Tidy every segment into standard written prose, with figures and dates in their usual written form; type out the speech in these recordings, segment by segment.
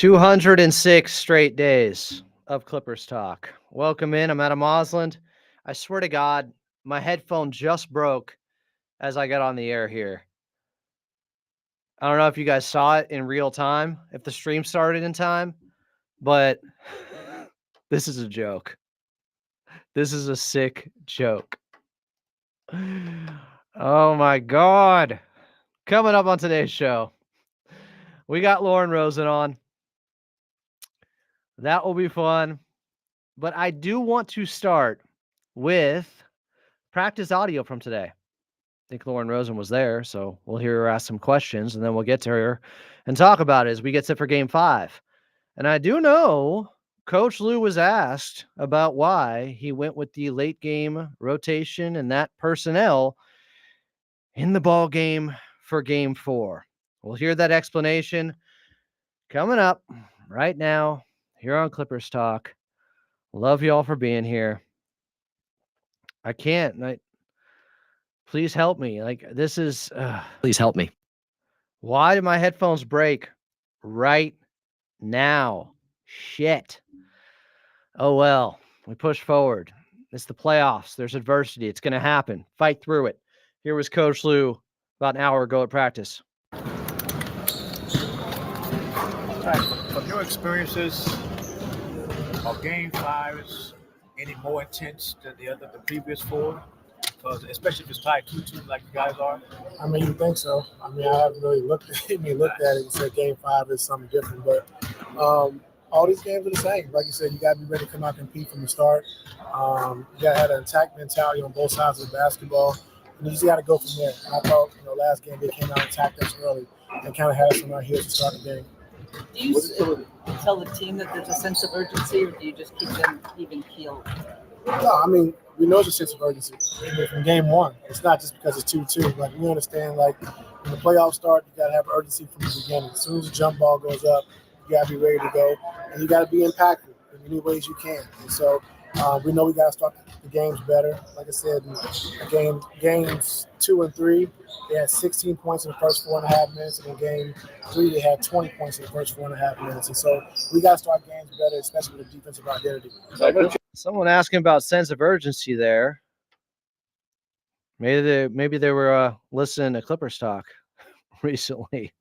206 straight days of Clippers talk. Welcome in. I'm Adam Osland. I swear to God, my headphone just broke as I got on the air here. I don't know if you guys saw it in real time, if the stream started in time, but this is a joke. This is a sick joke. Oh my God. Coming up on today's show, we got Lauren Rosen on. That will be fun. But I do want to start with practice audio from today. I think Lauren Rosen was there, so we'll hear her ask some questions, and then we'll get to her and talk about it as we get set for Game 5. And I do know Coach Lue was asked about why he went with the late game rotation and that personnel in the ball game for Game 4. We'll hear that explanation coming up right now here on Clippers Talk. Love y'all for being here. I can't. Please help me. Like, this is... Please help me. Why did my headphones break right now? Shit. Oh, well. We push forward. It's the playoffs. There's adversity. It's going to happen. Fight through it. Here was Coach Lue about an hour ago at practice. All right. From your experiences, are Game 5s any more intense than the previous 4? Because especially if it's tied 2-2 like you guys are. I mean, you think so? I mean, I haven't really looked at it and said Game 5 is something different, but all these games are the same. Like you said, you got to be ready to come out and compete from the start. You got to have an attack mentality on both sides of the basketball, and you just got to go from there. And I thought, last game they came out and attacked us early and kind of had us on our heels to start the game. Do you tell the team that there's a sense of urgency, or do you just keep them even keeled? No, I mean, we know it's a sense of urgency. From Game 1, it's not just because it's 2-2. Like, we understand, like, when the playoffs start, you got to have urgency from the beginning. As soon as the jump ball goes up, you got to be ready to go, and you got to be impactful in any ways you can. And so we know we got to start the games better. Like I said, in games 2 and 3, they had 16 points in the first 4.5 minutes, and in Game 3, they had 20 points in the first 4.5 minutes. And so we got to start games better, especially with the defensive identity. Someone asking about sense of urgency there. Maybe they were listening to Clippers talk recently,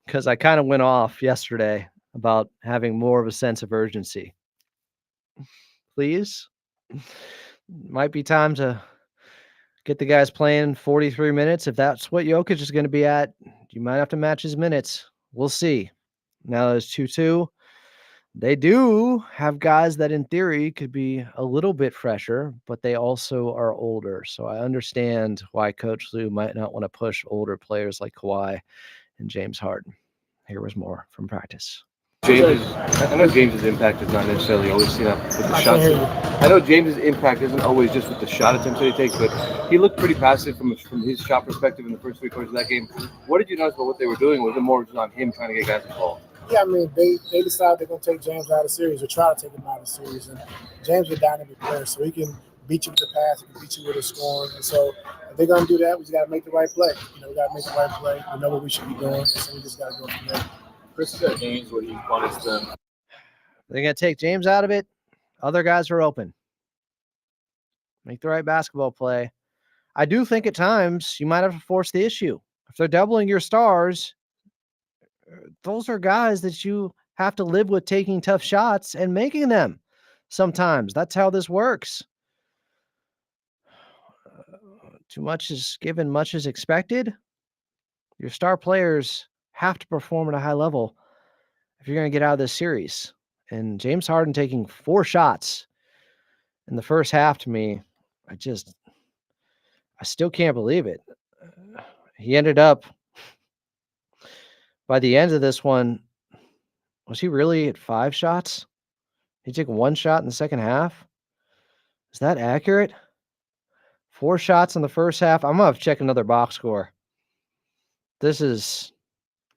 because I kind of went off yesterday about having more of a sense of urgency. Please, might be time to get the guys playing 43 minutes. If that's what Jokic is going to be at, you might have to match his minutes. We'll see. Now that it's 2-2. They do have guys that in theory could be a little bit fresher, but they also are older. So I understand why Coach Lue might not want to push older players like Kawhi and James Harden. Here was more from practice. I know James's impact is not necessarily always seen up with the shots. I know James's impact isn't always just with the shot attempts that he takes, but he looked pretty passive from his shot perspective in the first 3 quarters of that game. What did you notice about what they were doing? Was it more just on him trying to get guys involved? Yeah, I mean, they decided they're going to take James out of the series or try to take him out of the series. And James is a dynamic player, so he can beat you with the pass, he can beat you with his scoring. And so if they're going to do that, we just got to make the right play. We got to make the right play. We know what we should be doing, so we just got to go from there. Chris has got games where he punished them. They're going to take James out of it. Other guys are open. Make the right basketball play. I do think at times you might have to force the issue. If they're doubling your stars, those are guys that you have to live with taking tough shots and making them sometimes. That's how this works. Too much is given, much is expected. Your star players have to perform at a high level if you're going to get out of this series. And James Harden taking 4 shots in the first half, to me, I still can't believe it. He ended up, by the end of this one, was he really at 5 shots? He took 1 shot in the second half? Is that accurate? 4 shots in the first half? I'm going to have to check another box score. This is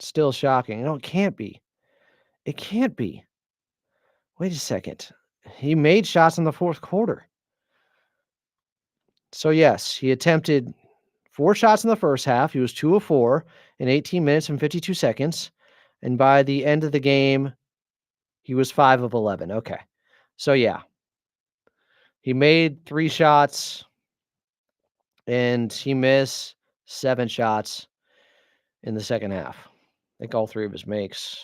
still shocking. No, it can't be. It can't be. Wait a second. He made shots in the fourth quarter. So, yes, he attempted 4 shots in the first half. He was 2 of 4 in 18 minutes and 52 seconds. And by the end of the game, he was 5 of 11. Okay. So, yeah. He made 3 shots, and he missed 7 shots in the second half. I think all 3 of his makes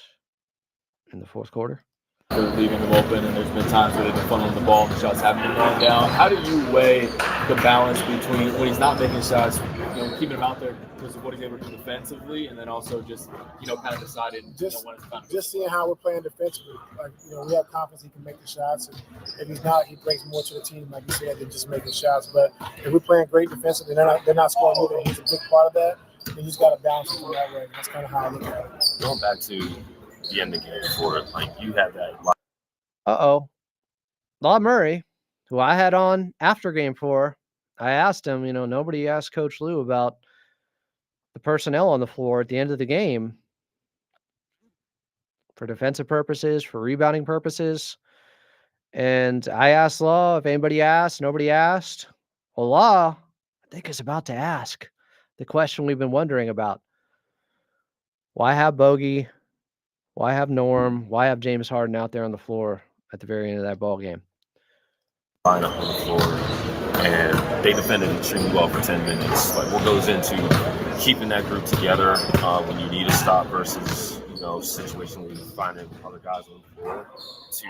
in the fourth quarter. For leaving them open, and there's been times where they've been funneling the ball and the shots haven't been going down. How do you weigh the balance between when he's not making shots, keeping him out there because of what he's able to do defensively, and then also just, kind of decided when it's time? Just seeing how we're playing defensively. Like, we have confidence he can make the shots, and if he's not, he brings more to the team, like you said, than just making shots. But if we're playing great defensively, they're not scoring either, and he's a big part of that. And you just got to balance it that way. That's kind of how I look at it. Going back to the end of game 4, you had that. Law Murray, who I had on after game 4, I asked him, nobody asked Coach Lue about the personnel on the floor at the end of the game for defensive purposes, for rebounding purposes. And I asked Law if anybody asked. Nobody asked. Well, Law, I think, is about to ask the question we've been wondering about. Why have Bogey? Why have Norm? Why have James Harden out there on the floor at the very end of that ball game? Line up on the floor, and they defended extremely well for 10 minutes. Like, what goes into keeping that group together when you need a stop versus, situation where you're finding other guys on the floor to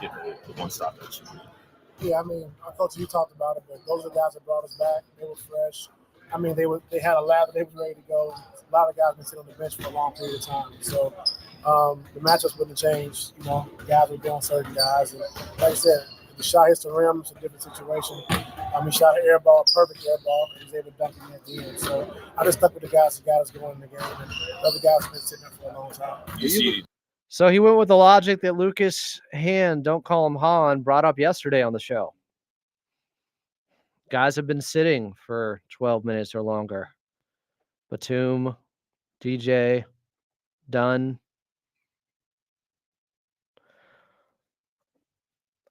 get the one stop that you need? Yeah, Coach, you talked about it, but those are the guys that brought us back. They were fresh. They had a lather. They were ready to go. A lot of guys been sitting on the bench for a long period of time. So the matchups wouldn't change. Guys were doing certain guys. And like I said, if the shot hits the rim, it's a different situation. He shot an air ball, perfect air ball, and he was able to dunk it at the end. So I just stuck with the guys that got us going in the game. And the other guys have been sitting there for a long time. So he went with the logic that Lucas Hand, don't call him Han, brought up yesterday on the show. Guys have been sitting for 12 minutes or longer. Batum, DJ, Dunn.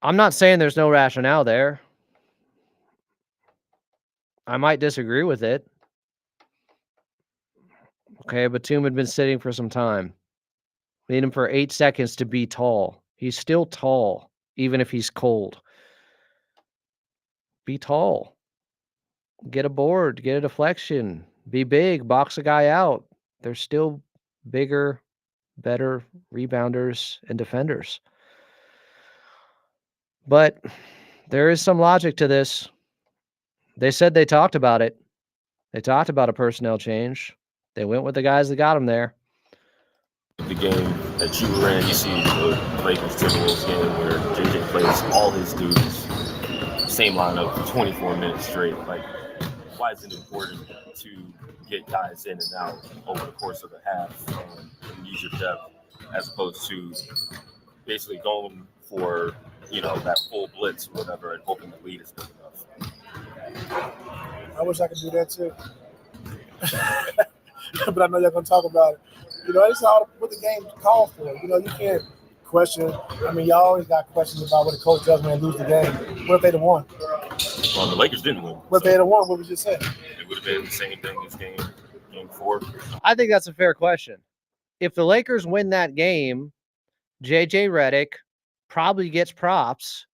I'm not saying there's no rationale there. I might disagree with it. Okay, Batum had been sitting for some time. We need him for 8 seconds to be tall. He's still tall, even if he's cold. Be tall. Get a board, get a deflection. Be big, box a guy out. They're still bigger, better rebounders and defenders. But there is some logic to this. They said they talked about it. They talked about a personnel change. They went with the guys that got them there. The game that you were in, you see the Lakers Timberwolves game where JJ plays all his dudes, same lineup, 24 minutes straight. Like, why is it important to get guys in and out over the course of the half and use your depth as opposed to basically going for, that full blitz or whatever and hoping the lead is good enough? I wish I could do that too. But I know you're going to talk about it. That's all what the game called for. You can't question. Y'all always got questions about what the coach does when they lose the game. What if they'd have won? Well, the Lakers didn't win. What if they'd have won? What would you say? It would have been the same thing as game 4. I think that's a fair question. If the Lakers win that game, JJ Redick probably gets props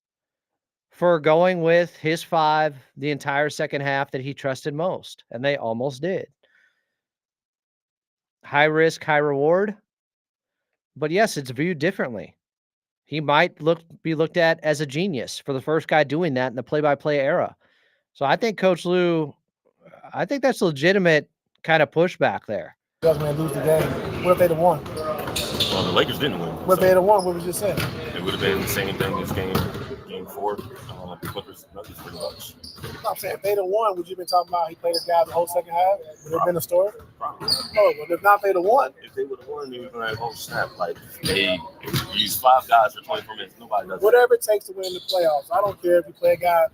for going with his 5 the entire second half that he trusted most, and they almost did. High risk, high reward. But yes, it's viewed differently. He might be looked at as a genius for the first guy doing that in the play-by-play era. So I think Coach Lue, I think that's legitimate kind of pushback there. Does when they lose the game. What if they'd have won? Well, the Lakers didn't win. What if they'd have won? What would you say? It would have been the same thing as game 4. The Clippers Nuggets pretty much. I'm saying if they'd have won, would you have been talking about he played his guy the whole second half? Would it have been a story? Probably. No, but if not, they'd have won. If they would have won, they would have been like, snap. Like, they used 5 guys for 24 minutes. Nobody does whatever it takes to win the playoffs. I don't care if you play a guy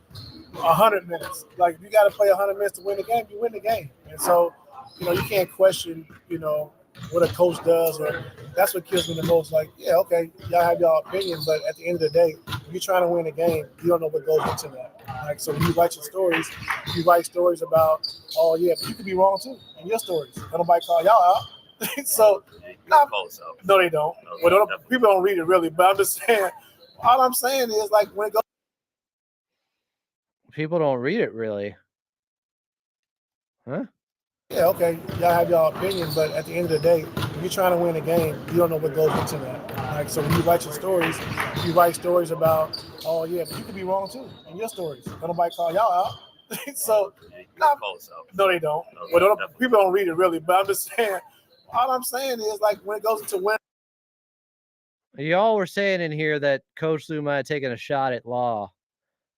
100 minutes. Like, if you got to play 100 minutes to win the game, you win the game. And so, you can't question, what a coach does, or that's what kills me the most. Like, yeah, okay, y'all have y'all opinion, but at the end of the day, if you're trying to win a game, you don't know what goes into that. Like, so when you write your stories, you write stories about, oh yeah, but you could be wrong too in your stories. Nobody call y'all out. So Nah, close up. no, they don't. No, Well, definitely. people don't read it really, but I'm just saying. All I'm saying is like when it goes. People don't read it really. Huh? Yeah, okay, y'all have y'all opinion, but at the end of the day, if you're trying to win a game, you don't know what goes into that. Like, so when you write your stories, you write stories about, oh yeah, but you could be wrong too in your stories. Don't nobody call y'all out. So Close up. no, they don't. No, Well, definitely. people don't read it really, but I'm just saying. All I'm saying is like when it goes into win. Y'all were saying in here that Coach Lue might have taken a shot at Law.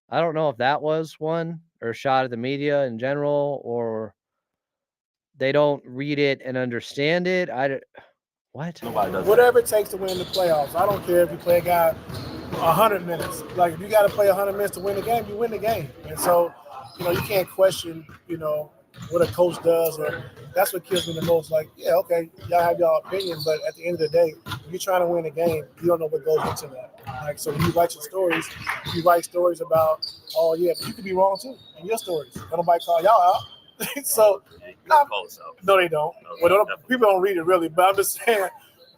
I don't know if that was one or a shot at the media in general, or they don't read it and understand it. What? Nobody does that. Whatever it takes to win the playoffs. I don't care if you play a guy 100 minutes. Like if you got to play 100 minutes to win the game, you win the game. And so, you can't question, what a coach does, or that's what kills me the most. Like, yeah, okay, y'all have y'all opinion, but at the end of the day, if you're trying to win a game, you don't know what goes into that. Like, so when you write your stories, you write stories about, oh yeah, but you could be wrong too in your stories. Don't nobody call y'all out. So Close up. no, they don't. No, Well, definitely. people don't read it really, but I'm just saying.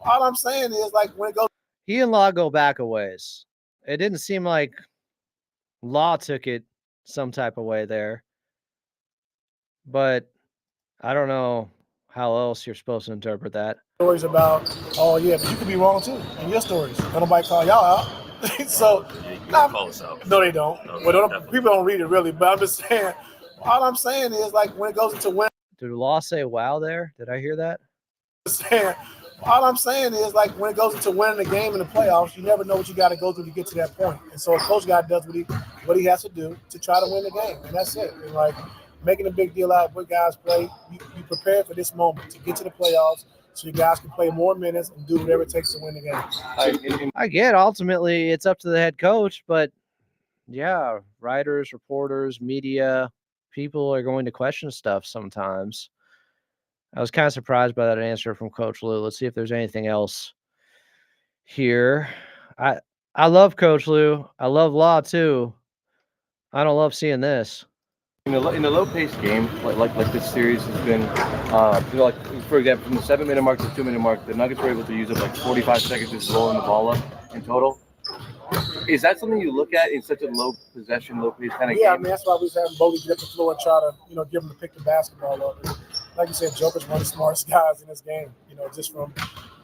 All I'm saying is like when it goes. He and Law go back a ways. It didn't seem like Law took it some type of way there. But I don't know how else you're supposed to interpret that. Stories about, oh yeah, but you could be wrong too in your stories. Don't nobody call y'all out. So Close up. no, they don't. No, Well, definitely. people don't read it really, but I'm just saying. All I'm saying is like when it goes into win. Did Law say wow there? Did I hear that? All I'm saying is like when it goes into winning the game in the playoffs, you never know what you got to go through to get to that point. And so a coach guy does what he has to do to try to win the game, and that's it. And like making a big deal out of what guys play, you prepare for this moment to get to the playoffs, so you guys can play more minutes and do whatever it takes to win the game. I get ultimately it's up to the head coach, but yeah, writers, reporters, media, people are going to question stuff sometimes. I was kind of surprised by that answer from Coach Lue. Let's see if there's anything else here. I love Coach Lue. I love Law too. I don't love seeing this. In a low-paced game, like this series has been, like for example, from the 7-minute mark to the 2-minute mark, the Nuggets were able to use up like 45 seconds just rolling the ball up in total. Is that something you look at in such a low possession, low pace kind of Yeah, game? I mean that's why we was having Bodie get up the floor and try to, give him to pick the basketball up. And like you said, Jokic one of the smartest guys in this game. Just from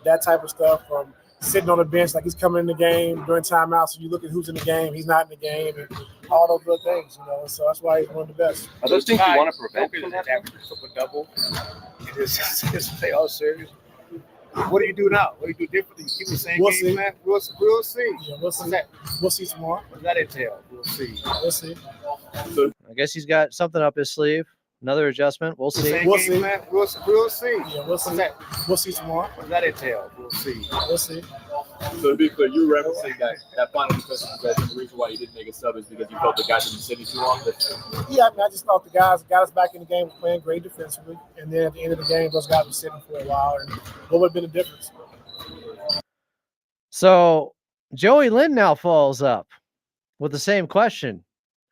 that type of stuff, from sitting on the bench like he's coming in the game during timeout. So you look at who's in the game, he's not in the game, and all those little things. So that's why he's one of the best. Are those things you want to prevent from happening? Average triple-double in this playoff series. What do you do now? What do you do differently? You keep the same We'll game see. plan? We'll see. Yeah, we'll see. We'll see tomorrow. What does that entail? We'll see. We'll see. I guess he's got something up his sleeve. Another adjustment. We'll see. Same We'll game see. plan? We'll see. Yeah, we'll see. We'll see tomorrow. What does that entail? We'll see. We'll see. So to be clear, you referencing that final defensive possession. The reason why you didn't make a sub is because you felt the guys had been sitting too long. Yeah, I mean, I just thought the guys got us back in the game playing great defensively, and then at the end of the game, those guys were sitting for a while. And what would have been the difference? So Joey Lynn now follows up with the same question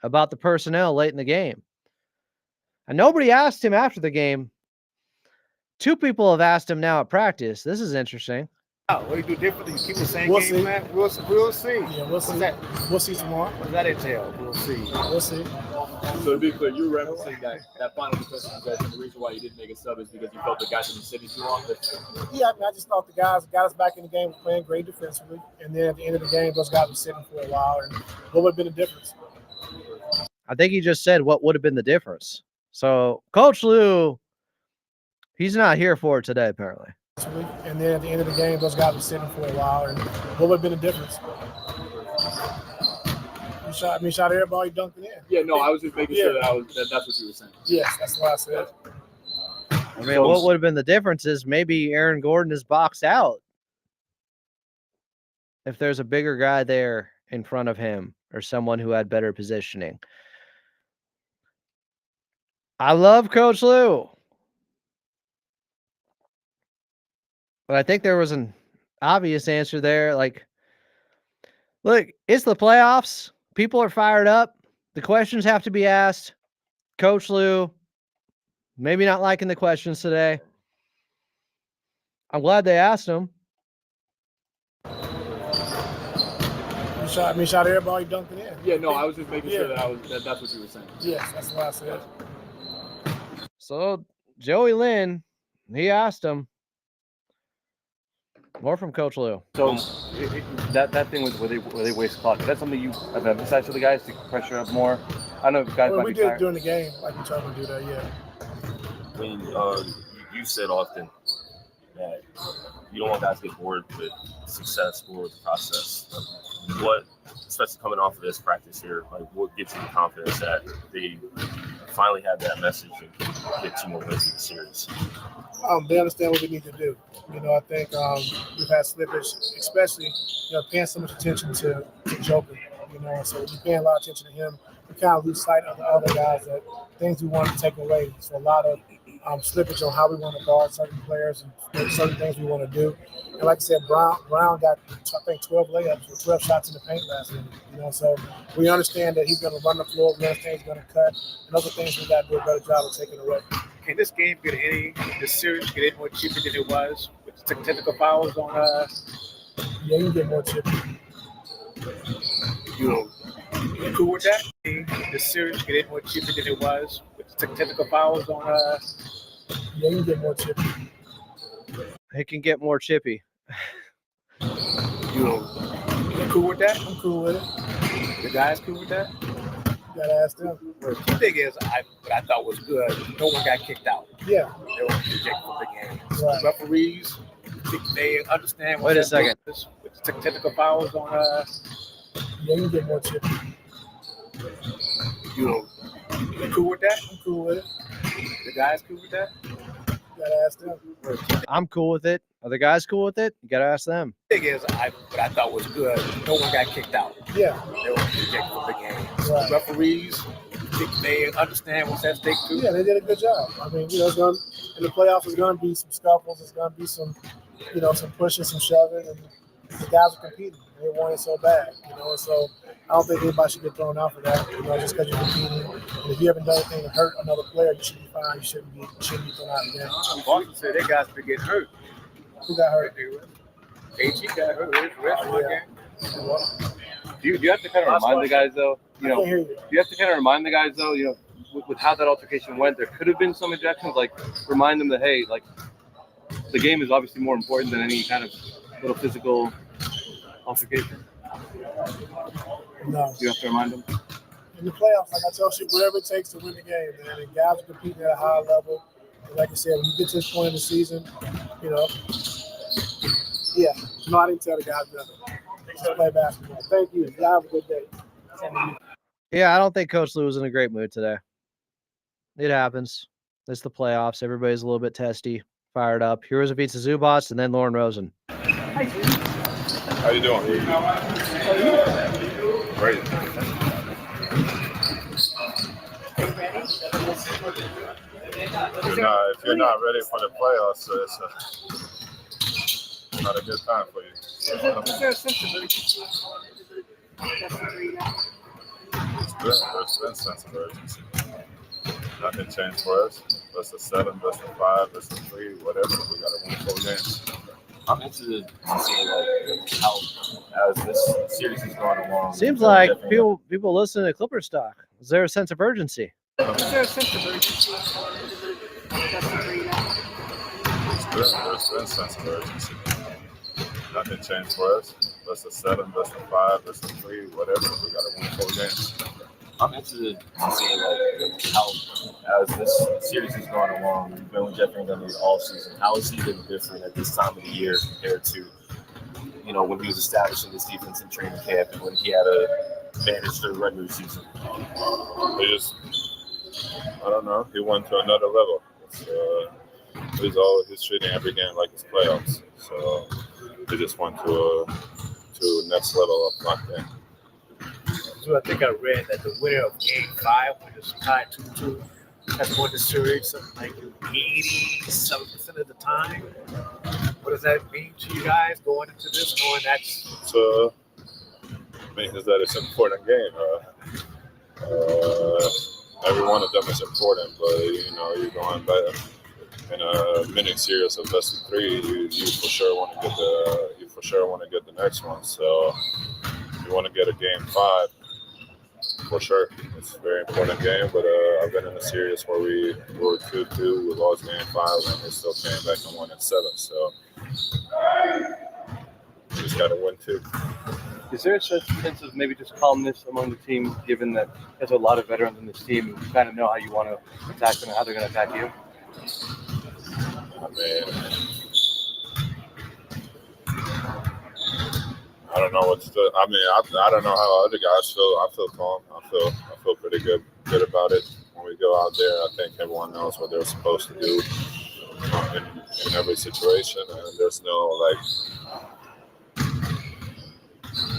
about the personnel late in the game. And nobody asked him after the game. Two people have asked him now at practice. This is interesting. What do you do differently? You keep the same We'll game see. plan? We'll see. Yeah, we'll see. We'll see tomorrow. What does that entail? We'll see. We'll see. So to be clear, you referencing that final defensive possession. The reason why you didn't make a sub is because you felt the guys had been sitting too long. Yeah, I mean, I just thought the guys got us back in the game playing great defensively, and then at the end of the game, those guys were sitting for a while. And what would have been the difference? I think he just said what would have been the difference. So Coach Lue, he's not here for it today, apparently. And then at the end of the game, those guys were sitting for a while. And what would have been the difference? You shot every ball, you dunked it in. Yeah, no, I was just making sure that's what you were saying. Yes, that's what I said. I mean, what would have been the difference is maybe Aaron Gordon is boxed out. If there's a bigger guy there in front of him or someone who had better positioning. I love Coach Lue. But I think there was an obvious answer there. Like, look, it's the playoffs. People are fired up. The questions have to be asked. Coach Lue, maybe not liking the questions today. I'm glad they asked him. You shot every ball, you dunked it in. Yeah, no, I was just making sure that's what you were saying. Yes, that's what I said. So Joey Lynn, he asked him. More from Coach Lue. So that thing where they waste clock, is that something you have emphasized to the guys to pressure up more? I know guys might We be did tired. during the game, like we tried to do that, yeah. I mean, you said often that you don't want guys to get bored with success or the process. What, especially coming off of this practice here, like what gives you the confidence that they finally have that message and can get 2 more wins in the series? They understand what we need to do. I think we've had slippage, especially paying so much attention to Jokic. So when you're paying a lot of attention to him, we kind of lose sight of the other guys, that things we want to take away. So a lot of slippage on how we want to guard certain players and certain things we want to do. And like I said, Brown got, I think, 12 layups or 12 shots in the paint last night. So we understand that he's going to run the floor. We understand he's going to cut. And those are things we got to do a better job of taking away. Can this game this series get any more chippy than it was with the technical fouls on Yeah, you can get more chippy. You cool with that? This series get any more chippy than it was with the technical fouls on Yeah, you can get more chippy. He can get more chippy. You cool with that? I'm cool with it. The guys cool with that? You gotta ask them. The thing is, what I thought was good, no one got kicked out. Yeah. They were rejected from the game. Right. Referees, they understand. Wait a second. With the technical fouls on Yeah, you can get more chippy. You cool with that? I'm cool with it. The guys cool with that? You gotta ask them. I'm cool with it. Are the guys cool with it? You got to ask them. The thing is, what I thought was good, no one got kicked out. Yeah. They were rejected from the game. Right. Referees, they understand what's at stake too. Yeah, they did a good job. I mean, it's going in the playoffs. There's going to be some scuffles. There's going to be some, some pushing, some shoving, and the guys are competing. They want it so bad, And so I don't think anybody should get thrown out for that. Just because you're competing. And if you haven't done anything to hurt another player, you should be fine. You shouldn't be thrown out again. Boston said their guys been getting hurt. Who got hurt? AG got hurt. Rest of the game. Do you have to kind of remind the guys though? I can't hear you. You have to kind of remind the guys though. With how that altercation went, there could have been some ejections. Like remind them that hey, like the game is obviously more important than any kind of little physical altercation. No. You have to remind them. In the playoffs, like I tell you, whatever it takes to win the game, man. And guys are competing at a high level. And like I said, when you get to this point in the season, yeah. No, I didn't tell the guys nothing. Just play basketball. Thank you. Y'all have a good day. Yeah, I don't think Coach Lue was in a great mood today. It happens. It's the playoffs. Everybody's a little bit testy, fired up. Here's Ivica Zubac and then Lauren Rosen. How you doing? Great. If you're not ready for the playoffs, it's not a good time for you. Is there a sense of urgency? It's good. There's been a sense of urgency. Nothing changed for us. Best of 7, best of 5, best of 3, whatever. We got to win 4 games. I'm interested to see how as this series is going along. Seems like people listen to Clipper stock. Is there a sense of urgency? Is there a sense of urgency? It's good. There's been a sense of urgency. Nothing changed for us. Best of 7, best of 5, best of 3, whatever. We got to win 4 games. I'm interested to see how as this series is going along. We've been with Jeffrey Dunleavy all season. How has he been different at this time of the year compared to when he was establishing this defense in training camp and when he had to manage the regular season? I don't know. He went to another level. He's treating every game like it's playoffs. So he just went to next level of lockdown. So I think I read that the winner of Game 5, when it's tied 2-2, has won the series something like 87% of the time. What does that mean to you guys going into this, knowing that's? So it means that it's an important game. Every one of them is important, but you're going back. in a mini series of best of 3, you for sure want to get the next one. So you want to get a game 5 for sure. It's a very important game. But I've been in a series where we were 2-2, we lost game 5, and we still came back and won at 7. So you just got to win 2. Is there a sense of maybe just calmness among the team, given that there's a lot of veterans in this team and you kind of know how you want to attack them and how they're going to attack you? I mean, I don't know what to do. I mean, I don't know how other guys feel. I feel calm. I feel pretty good about it. When we go out there, I think everyone knows what they're supposed to do in every situation, and there's no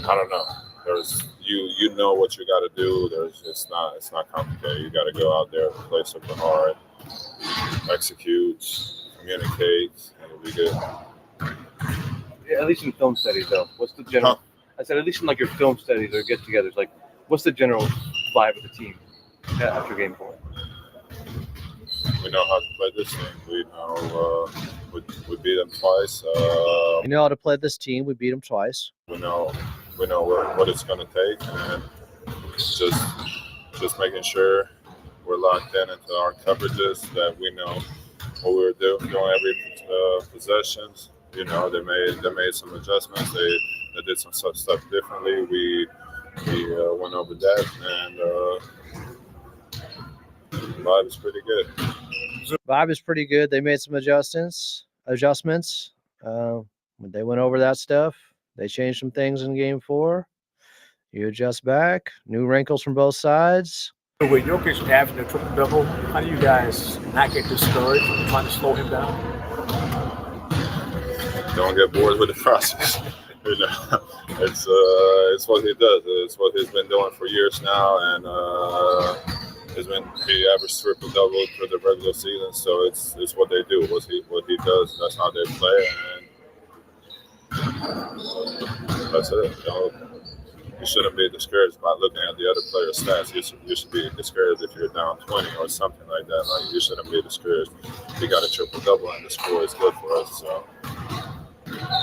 I don't know. There's you know what you got to do. It's not complicated. You got to go out there, play super hard, execute, communicate, and it'll be good. Yeah, at least in film studies, though. What's the general? I said at least in like your film studies or get-togethers, like what's the general vibe of the team after game 4? We know how to play this team. We know we beat them twice. We know how to play this team. We beat them twice. We know what it's going to take, and just making sure we're locked into our coverages, that we know what we're doing every possessions. You know, they made some adjustments. They did some stuff differently. We went over that, and vibe is pretty good. Vibe is pretty good. They made some adjustments. When they went over that stuff, they changed some things in game 4. You adjust back. New wrinkles from both sides. With Jokic averaging a triple-double, how do you guys not get discouraged from trying to slow him down? Don't get bored with the process. You know, it's what he does. It's what he's been doing for years now, and he averaged triple-double for the regular season. So it's what they do. What he does. That's how they play, and that's it. You shouldn't be discouraged by looking at the other players' stats. You should be discouraged if you're down 20 or something like that. Like, you shouldn't be discouraged. He got a triple-double, and the score is good for us. So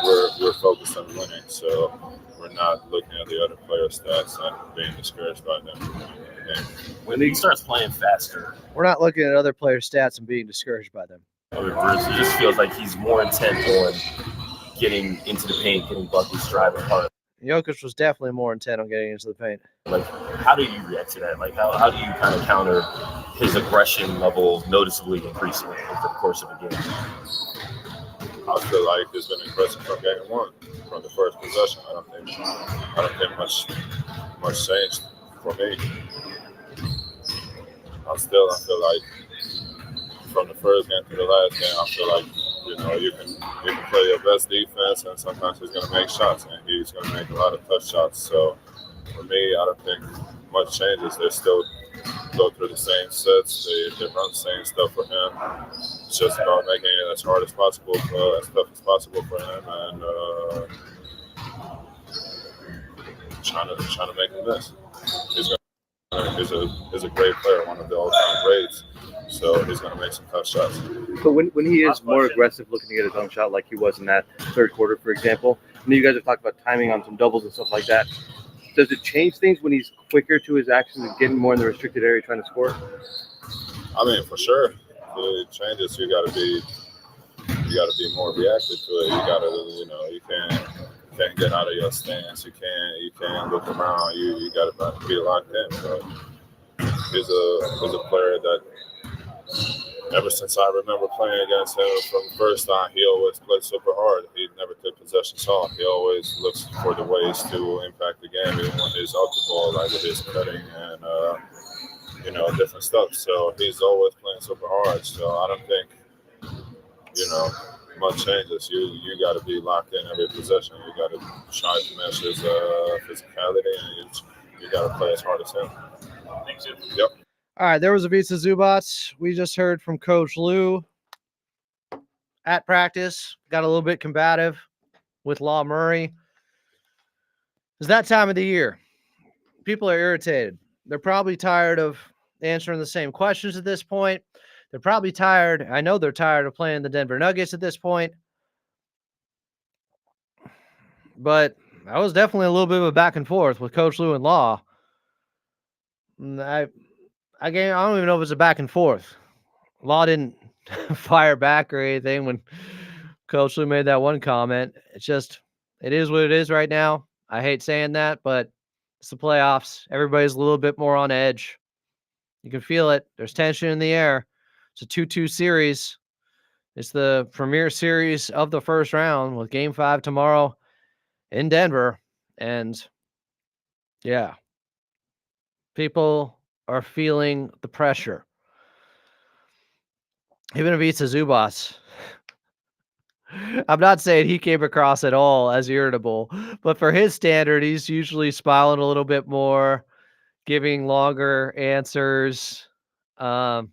we're focused on winning. So we're not looking at the other players' stats and being discouraged by them. When he starts playing faster, We're not looking at other players' stats and being discouraged by them. it just feels like he's more intent on getting into the paint, getting buckets, driving hard. Jokic was definitely more intent on getting into the paint. Like, how do you react to that? Like, how do you kind of counter his aggression level noticeably increasing over the course of a game? I feel like it's been aggressive from game 1, from the first possession. I don't think much changed for me. I feel like from the first game to the last game, I feel like you can play your best defense, and sometimes he's going to make shots, and he's going to make a lot of tough shots. So for me, I don't think much changes. They still go through the same sets. They run the same stuff for him. It's just about making it as hard as possible, as tough as possible for him, and trying to make him miss. He's a great player, one of the all-time greats. So he's going to make some tough shots. So when he is more aggressive looking to get his own shot like he was in that third quarter, for example, I know you guys have talked about timing on some doubles and stuff like that. Does it change things when he's quicker to his actions and getting more in the restricted area trying to score? I mean, for sure. It changes. You got to be more reactive to it. You got to, you can't get out of your stance. You can't look around. You got to be locked in. But he's a player that, ever since I remember playing against him from the first time, he always played super hard. He never took possessions off. He always looks for the ways to impact the game, even when he's off the ball, like with his cutting and different stuff. So he's always playing super hard. So I don't think much changes. You got to be locked in every possession. You got to try to match his physicality, and you got to play as hard as him. Thanks. Yep. All right, there was a Ivica Zubac. We just heard from Coach Lue at practice. Got a little bit combative with Law Murray. It's that time of the year. People are irritated. They're probably tired of answering the same questions at this point. They're probably tired. I know they're tired of playing the Denver Nuggets at this point. But that was definitely a little bit of a back and forth with Coach Lue and Law. I don't even know if it's a back and forth. Law didn't fire back or anything when Coach Lue made that one comment. It's just, it is what it is right now. I hate saying that, but it's the playoffs. Everybody's a little bit more on edge. You can feel it. There's tension in the air. It's a 2-2 series. It's the premier series of the first round with Game 5 tomorrow in Denver. And yeah, people are feeling the pressure. Even if it's a Zubac, I'm not saying he came across at all as irritable, but for his standard, he's usually smiling a little bit more, giving longer answers. Yeah,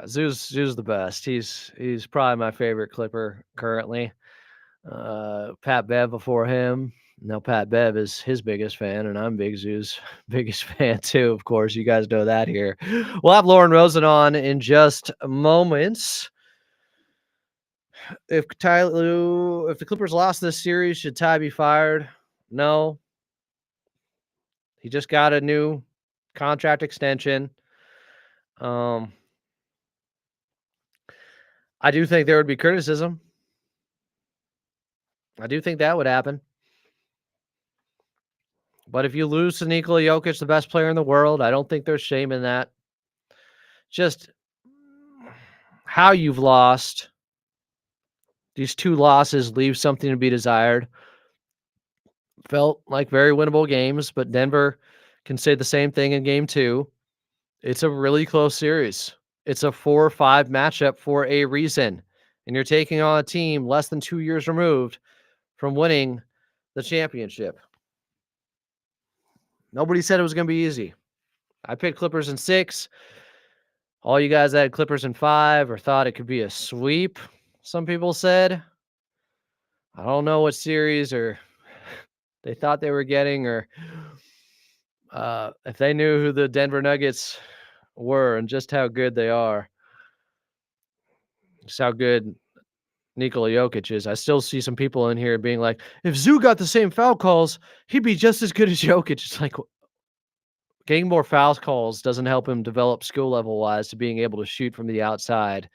Zu's the best. He's probably my favorite Clipper currently. Pat Bev before him. Now Pat Bev is his biggest fan, and I'm Big Zu's biggest fan too. Of course, you guys know that here. We'll have Lauren Rosen on in just moments. If the Clippers lost this series, should Ty be fired? No. He just got a new contract extension. I do think there would be criticism. I do think that would happen. But if you lose to Nikola Jokic, the best player in the world, I don't think there's shame in that. Just how you've lost. These 2 losses leave something to be desired. Felt like very winnable games, but Denver can say the same thing in Game 2. It's a really close series. It's a 4-5 matchup for a reason. And you're taking on a team less than 2 years removed from winning the championship. Nobody said it was going to be easy. I picked Clippers in 6. All you guys had Clippers in 5 or thought it could be a sweep, some people said. I don't know what series or they thought they were getting, or if they knew who the Denver Nuggets were and just how good they are, just how good Nikola Jokic is. I still see some people in here being like, if Zu got the same foul calls, he'd be just as good as Jokic. It's like, getting more foul calls doesn't help him develop skill level wise to being able to shoot from the outside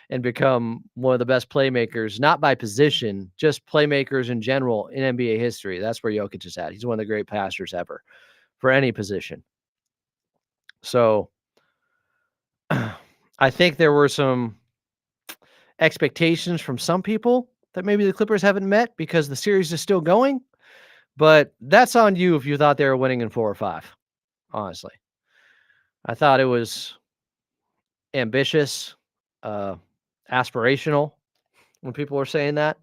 and become one of the best playmakers, not by position, just playmakers in general in NBA history. That's where Jokic is at. He's one of the great passers ever for any position. So I think there were some expectations from some people that maybe the Clippers haven't met because the series is still going, but that's on you if you thought they were winning in 4 or 5. Honestly, I thought it was ambitious, aspirational when people were saying that.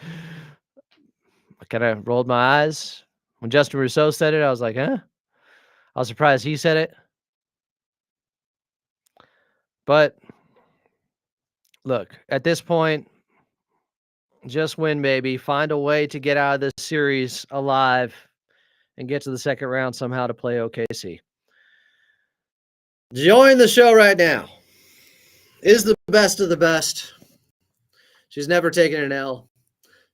I kind of rolled my eyes. When Justin Rousseau said it, I was like, huh? I was surprised he said it. But look, at this point, just win, baby. Find a way to get out of this series alive and get to the second round somehow to play OKC. Join the show right now. Is the best of the best. She's never taken an L.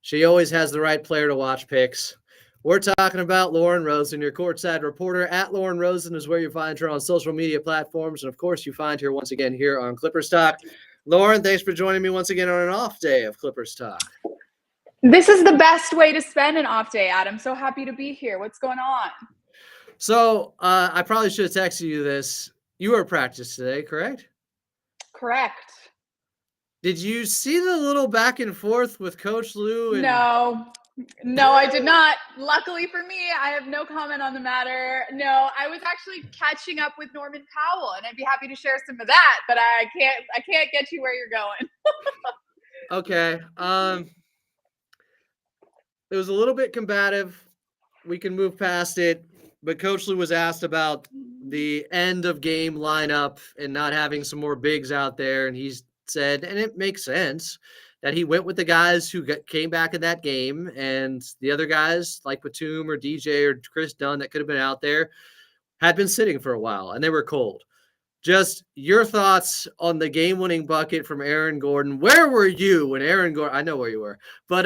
She always has the right player to watch picks. We're talking about Lauren Rosen, your courtside reporter. At Lauren Rosen is where you find her on social media platforms. And, of course, you find her once again here on Clippers Talk. Lauren, thanks for joining me once again on an off day of Clippers Talk. This is the best way to spend an off day, Adam. So happy to be here. What's going on? So I probably should have texted you this. You were at practice today, correct? Correct. Did you see the little back and forth with Coach Lue? No, I did not. Luckily for me, I have no comment on the matter. No, I was actually catching up with Norman Powell, and I'd be happy to share some of that, but I can't get you where you're going. Okay. It was a little bit combative. We can move past it, but Coach Lue was asked about the end of game lineup and not having some more bigs out there, and he said, and it makes sense, that he went with the guys who came back in that game, and the other guys like Batum or DJ or Chris Dunn that could have been out there had been sitting for a while, and they were cold. just your thoughts on the game-winning bucket from Aaron Gordon. Where were you when Aaron Gordon – I know where you were. But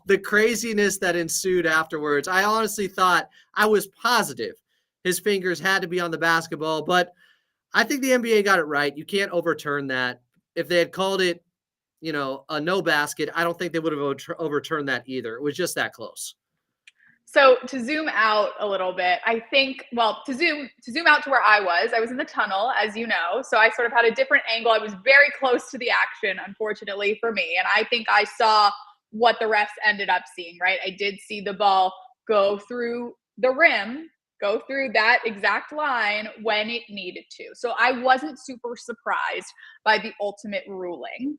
the craziness that ensued afterwards, I honestly thought – I was positive his fingers had to be on the basketball. But I think the NBA got it right. You can't overturn that. If they had called it, a no basket, I don't think they would have overturned that either. It was just that close. So to zoom out a little bit, I think, to zoom out to where I was in the tunnel, as you know, so I sort of had a different angle. I was very close to the action, unfortunately for me. And I think I saw what the refs ended up seeing, right? I did see the ball go through the rim, go through that exact line when it needed to. So I wasn't super surprised by the ultimate ruling.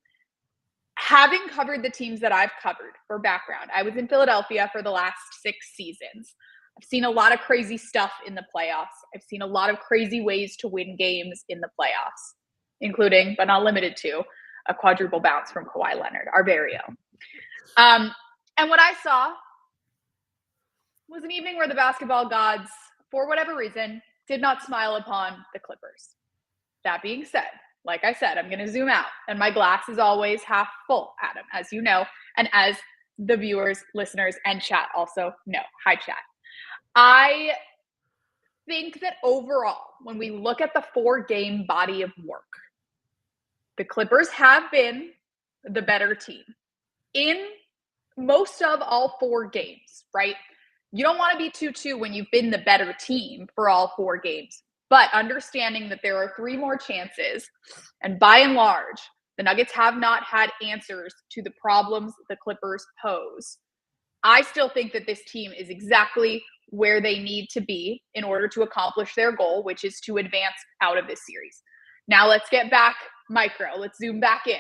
Having covered the teams that I've covered, for background, I was in Philadelphia for the last 6 seasons. I've seen a lot of crazy stuff in the playoffs. I've seen a lot of crazy ways to win games in the playoffs, including, but not limited to, a quadruple bounce from Kawhi Leonard, our very own. And what I saw was an evening where the basketball gods, for whatever reason, did not smile upon the Clippers. That being said, like I said, I'm going to zoom out, and my glass is always half full, Adam, as you know, and as the viewers, listeners, and chat also know. Hi, chat. I think that overall, when we look at the 4-game body of work, the Clippers have been the better team in most of all 4 games, right? You don't want to be 2-2 when you've been the better team for all 4 games. But understanding that there are 3 more chances, and by and large, the Nuggets have not had answers to the problems the Clippers pose. I still think that this team is exactly where they need to be in order to accomplish their goal, which is to advance out of this series. Now let's get back micro. Let's zoom back in.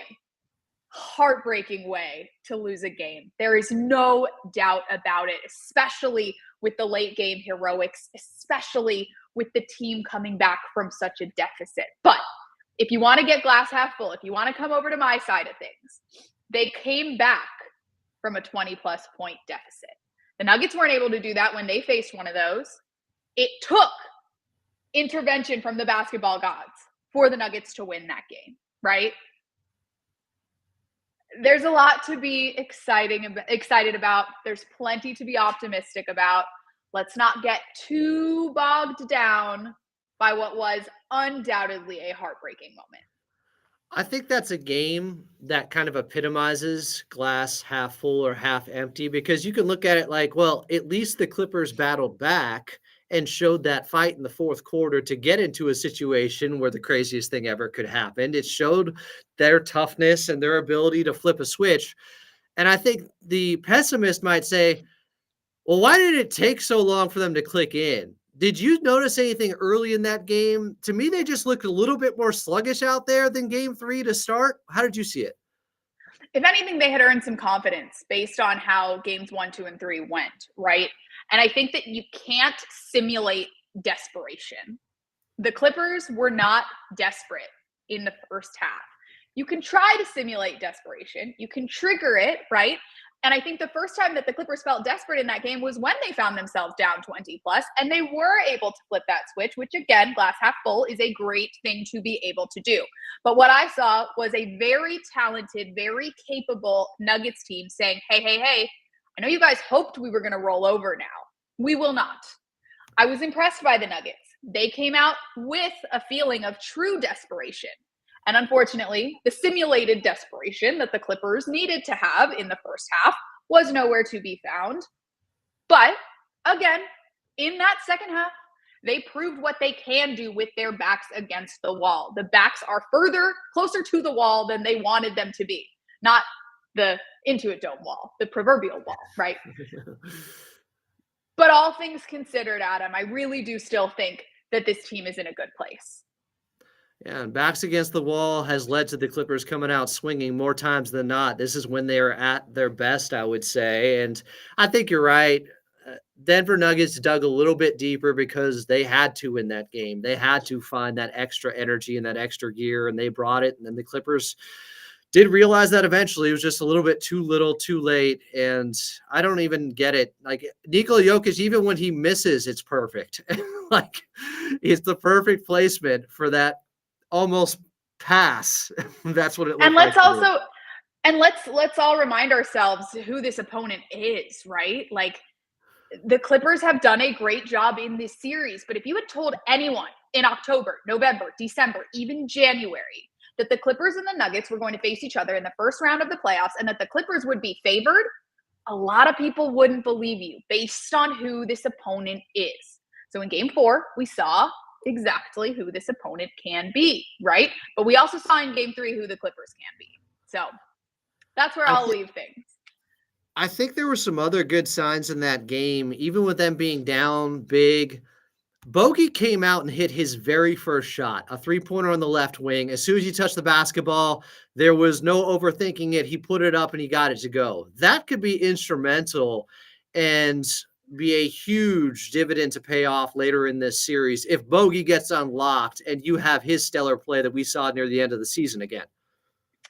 Heartbreaking way to lose a game. There is no doubt about it, especially with the late game heroics, especially with the team coming back from such a deficit. But if you want to get glass half full, if you want to come over to my side of things, they came back from a 20-plus point deficit. The Nuggets weren't able to do that when they faced one of those. It took intervention from the basketball gods for the Nuggets to win that game, right? There's a lot to be excited about. There's plenty to be optimistic about. Let's not get too bogged down by what was undoubtedly a heartbreaking moment. I think that's a game that kind of epitomizes glass half full or half empty, because you can look at it like, well, at least the Clippers battled back and showed that fight in the fourth quarter to get into a situation where the craziest thing ever could happen. It showed their toughness and their ability to flip a switch. And I think the pessimist might say, well, why did it take so long for them to click in? Did you notice anything early in that game? To me, they just looked a little bit more sluggish out there than game 3 to start. How did you see it? If anything, they had earned some confidence based on how games 1, 2, and 3 went, right? And I think that you can't simulate desperation. The Clippers were not desperate in the first half. You can try to simulate desperation. You can trigger it, right? And I think the first time that the Clippers felt desperate in that game was when they found themselves down 20 plus, and they were able to flip that switch, which again, glass half full, is a great thing to be able to do. But what I saw was a very talented, very capable Nuggets team saying, hey, I know you guys hoped we were going to roll over now. We will not. I was impressed by the Nuggets. They came out with a feeling of true desperation. And unfortunately, the simulated desperation that the Clippers needed to have in the first half was nowhere to be found. But again, in that second half, they proved what they can do with their backs against the wall. The backs are closer to the wall than they wanted them to be. Not the Intuit Dome wall, the proverbial wall, right? But all things considered, Adam, I really do still think that this team is in a good place. Yeah, and backs against the wall has led to the Clippers coming out swinging more times than not. This is when they are at their best, I would say. And I think you're right. Denver Nuggets dug a little bit deeper because they had to win that game. They had to find that extra energy and that extra gear, and they brought it. And then the Clippers did realize that eventually. It was just a little bit too little, too late. And I don't even get it. Like Nikola Jokic, even when he misses, it's perfect. Like it's the perfect placement for that almost pass. That's what it looked And like. let's all remind ourselves who this opponent is, right? Like, the Clippers have done a great job in this series, but if you had told anyone in October, November, December, even January, that the Clippers and the Nuggets were going to face each other in the first round of the playoffs and that the Clippers would be favored, a lot of people wouldn't believe you based on who this opponent is. So in game 4, we saw exactly who this opponent can be, right? But we also saw in game 3 who the Clippers can be. So that's where I'll leave things. I think there were some other good signs in that game, even with them being down big. Bogey came out and hit his very first shot, a three-pointer on the left wing. As soon as he touched the basketball, there was no overthinking it. He put it up and he got it to go. That could be instrumental and be a huge dividend to pay off later in this series if Bogey gets unlocked and you have his stellar play that we saw near the end of the season again.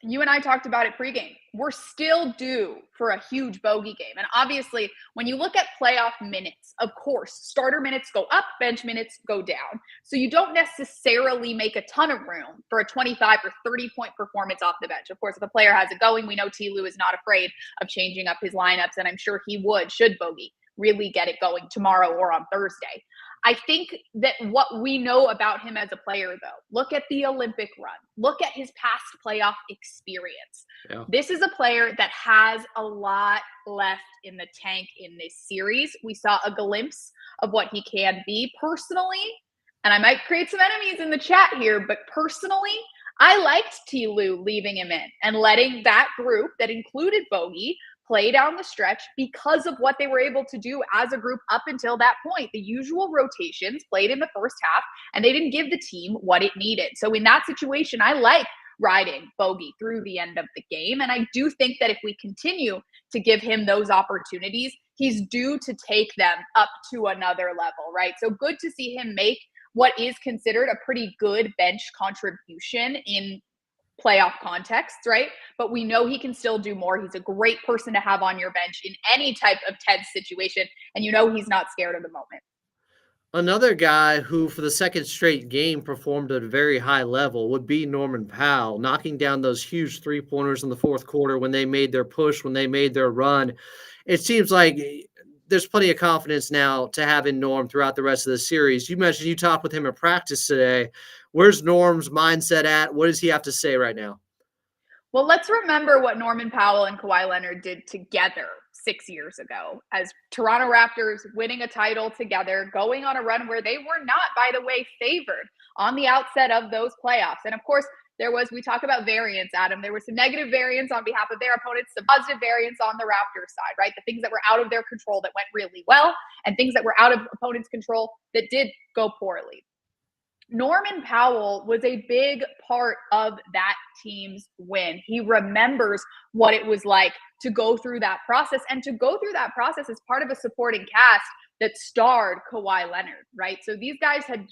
You and I talked about it pregame. We're still due for a huge Bogey game. And obviously, when you look at playoff minutes, of course, starter minutes go up, bench minutes go down. So you don't necessarily make a ton of room for a 25 or 30-point performance off the bench. Of course, if a player has it going, we know T. Lue is not afraid of changing up his lineups, and I'm sure he would, should Bogey really get it going tomorrow or on Thursday. I think that what we know about him as a player, though, look at the Olympic run, look at his past playoff experience. Yeah. This is a player that has a lot left in the tank in this series. We saw a glimpse of what he can be personally, and I might create some enemies in the chat here, but personally, I liked T. Lue leaving him in and letting that group that included Bogey play down the stretch because of what they were able to do as a group up until that point. The usual rotations played in the first half, and they didn't give the team what it needed. So in that situation, I like riding Bogey through the end of the game. And I do think that if we continue to give him those opportunities, he's due to take them up to another level, right? So good to see him make what is considered a pretty good bench contribution in playoff contexts, right? But we know he can still do more. He's a great person to have on your bench in any type of tense situation. And you know he's not scared of the moment. Another guy who for the second straight game performed at a very high level would be Norman Powell, knocking down those huge three-pointers in the fourth quarter when they made their push, when they made their run. It seems like there's plenty of confidence now to have in Norm throughout the rest of the series. You mentioned you talked with him at practice today. Where's Norm's mindset at? What does he have to say right now? Well, let's remember what Norman Powell and Kawhi Leonard did together 6 years ago as Toronto Raptors winning a title together, going on a run where they were not, by the way, favored on the outset of those playoffs. And of course, we talk about variance, Adam. There was some negative variance on behalf of their opponents, some positive variance on the Raptors side, right? The things that were out of their control that went really well, and things that were out of opponents' control that did go poorly. Norman Powell was a big part of that team's win. He remembers what it was like to go through that process, and to go through that process as part of a supporting cast that starred Kawhi Leonard, right? So these guys had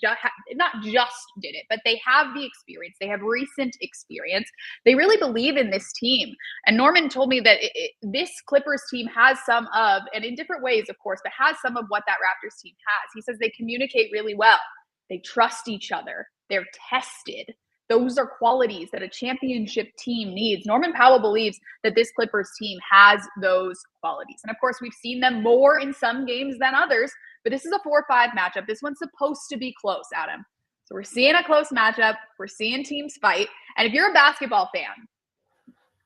not just did it, but they have the experience. They have recent experience. They really believe in this team. And Norman told me that this Clippers team has some of, and in different ways, of course, but has some of what that Raptors team has. He says they communicate really well. They trust each other. They're tested. Those are qualities that a championship team needs. Norman Powell believes that this Clippers team has those qualities. And of course, we've seen them more in some games than others, but this is a 4-5 matchup. This one's supposed to be close, Adam. So we're seeing a close matchup. We're seeing teams fight. And if you're a basketball fan,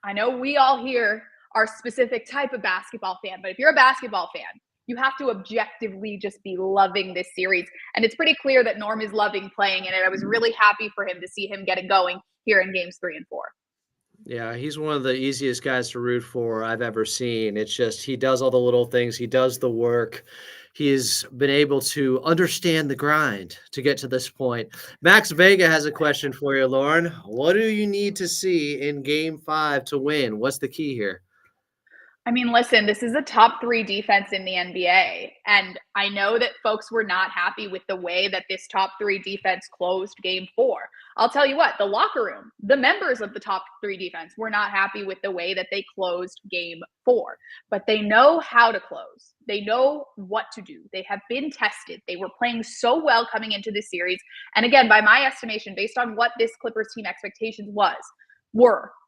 I know we all here are a specific type of basketball fan, but if you're a basketball fan, you have to objectively just be loving this series. And it's pretty clear that Norm is loving playing in it. I was really happy for him to see him get it going here in games 3 and 4. Yeah, he's one of the easiest guys to root for I've ever seen. It's just he does all the little things. He does the work. He's been able to understand the grind to get to this point. Max Vega has a question for you, Lauren. What do you need to see in Game 5 to win? What's the key here? I mean, listen, this is a top 3 defense in the NBA. And I know that folks were not happy with the way that this top 3 defense closed game 4. I'll tell you what, the locker room, the members of the top 3 defense were not happy with the way that they closed game 4, but they know how to close. They know what to do. They have been tested. They were playing so well coming into this series. And again, by my estimation, based on what this Clippers team expectations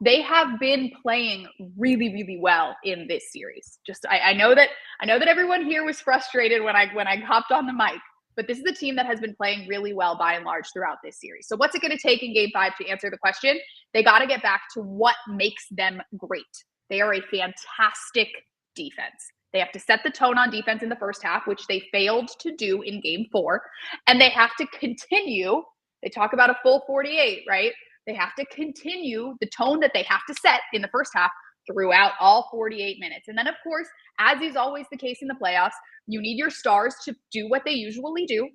they have been playing really, really well in this series. I know that everyone here was frustrated when I hopped on the mic. But this is a team that has been playing really well by and large throughout this series. So what's it going to take in game 5 to answer the question? They got to get back to what makes them great. They are a fantastic defense. They have to set the tone on defense in the first half, which they failed to do in game 4. And they have to continue. They talk about a full 48, right? They have to continue the tone that they have to set in the first half throughout all 48 minutes. And then, of course, as is always the case in the playoffs, you need your stars to do what they usually do,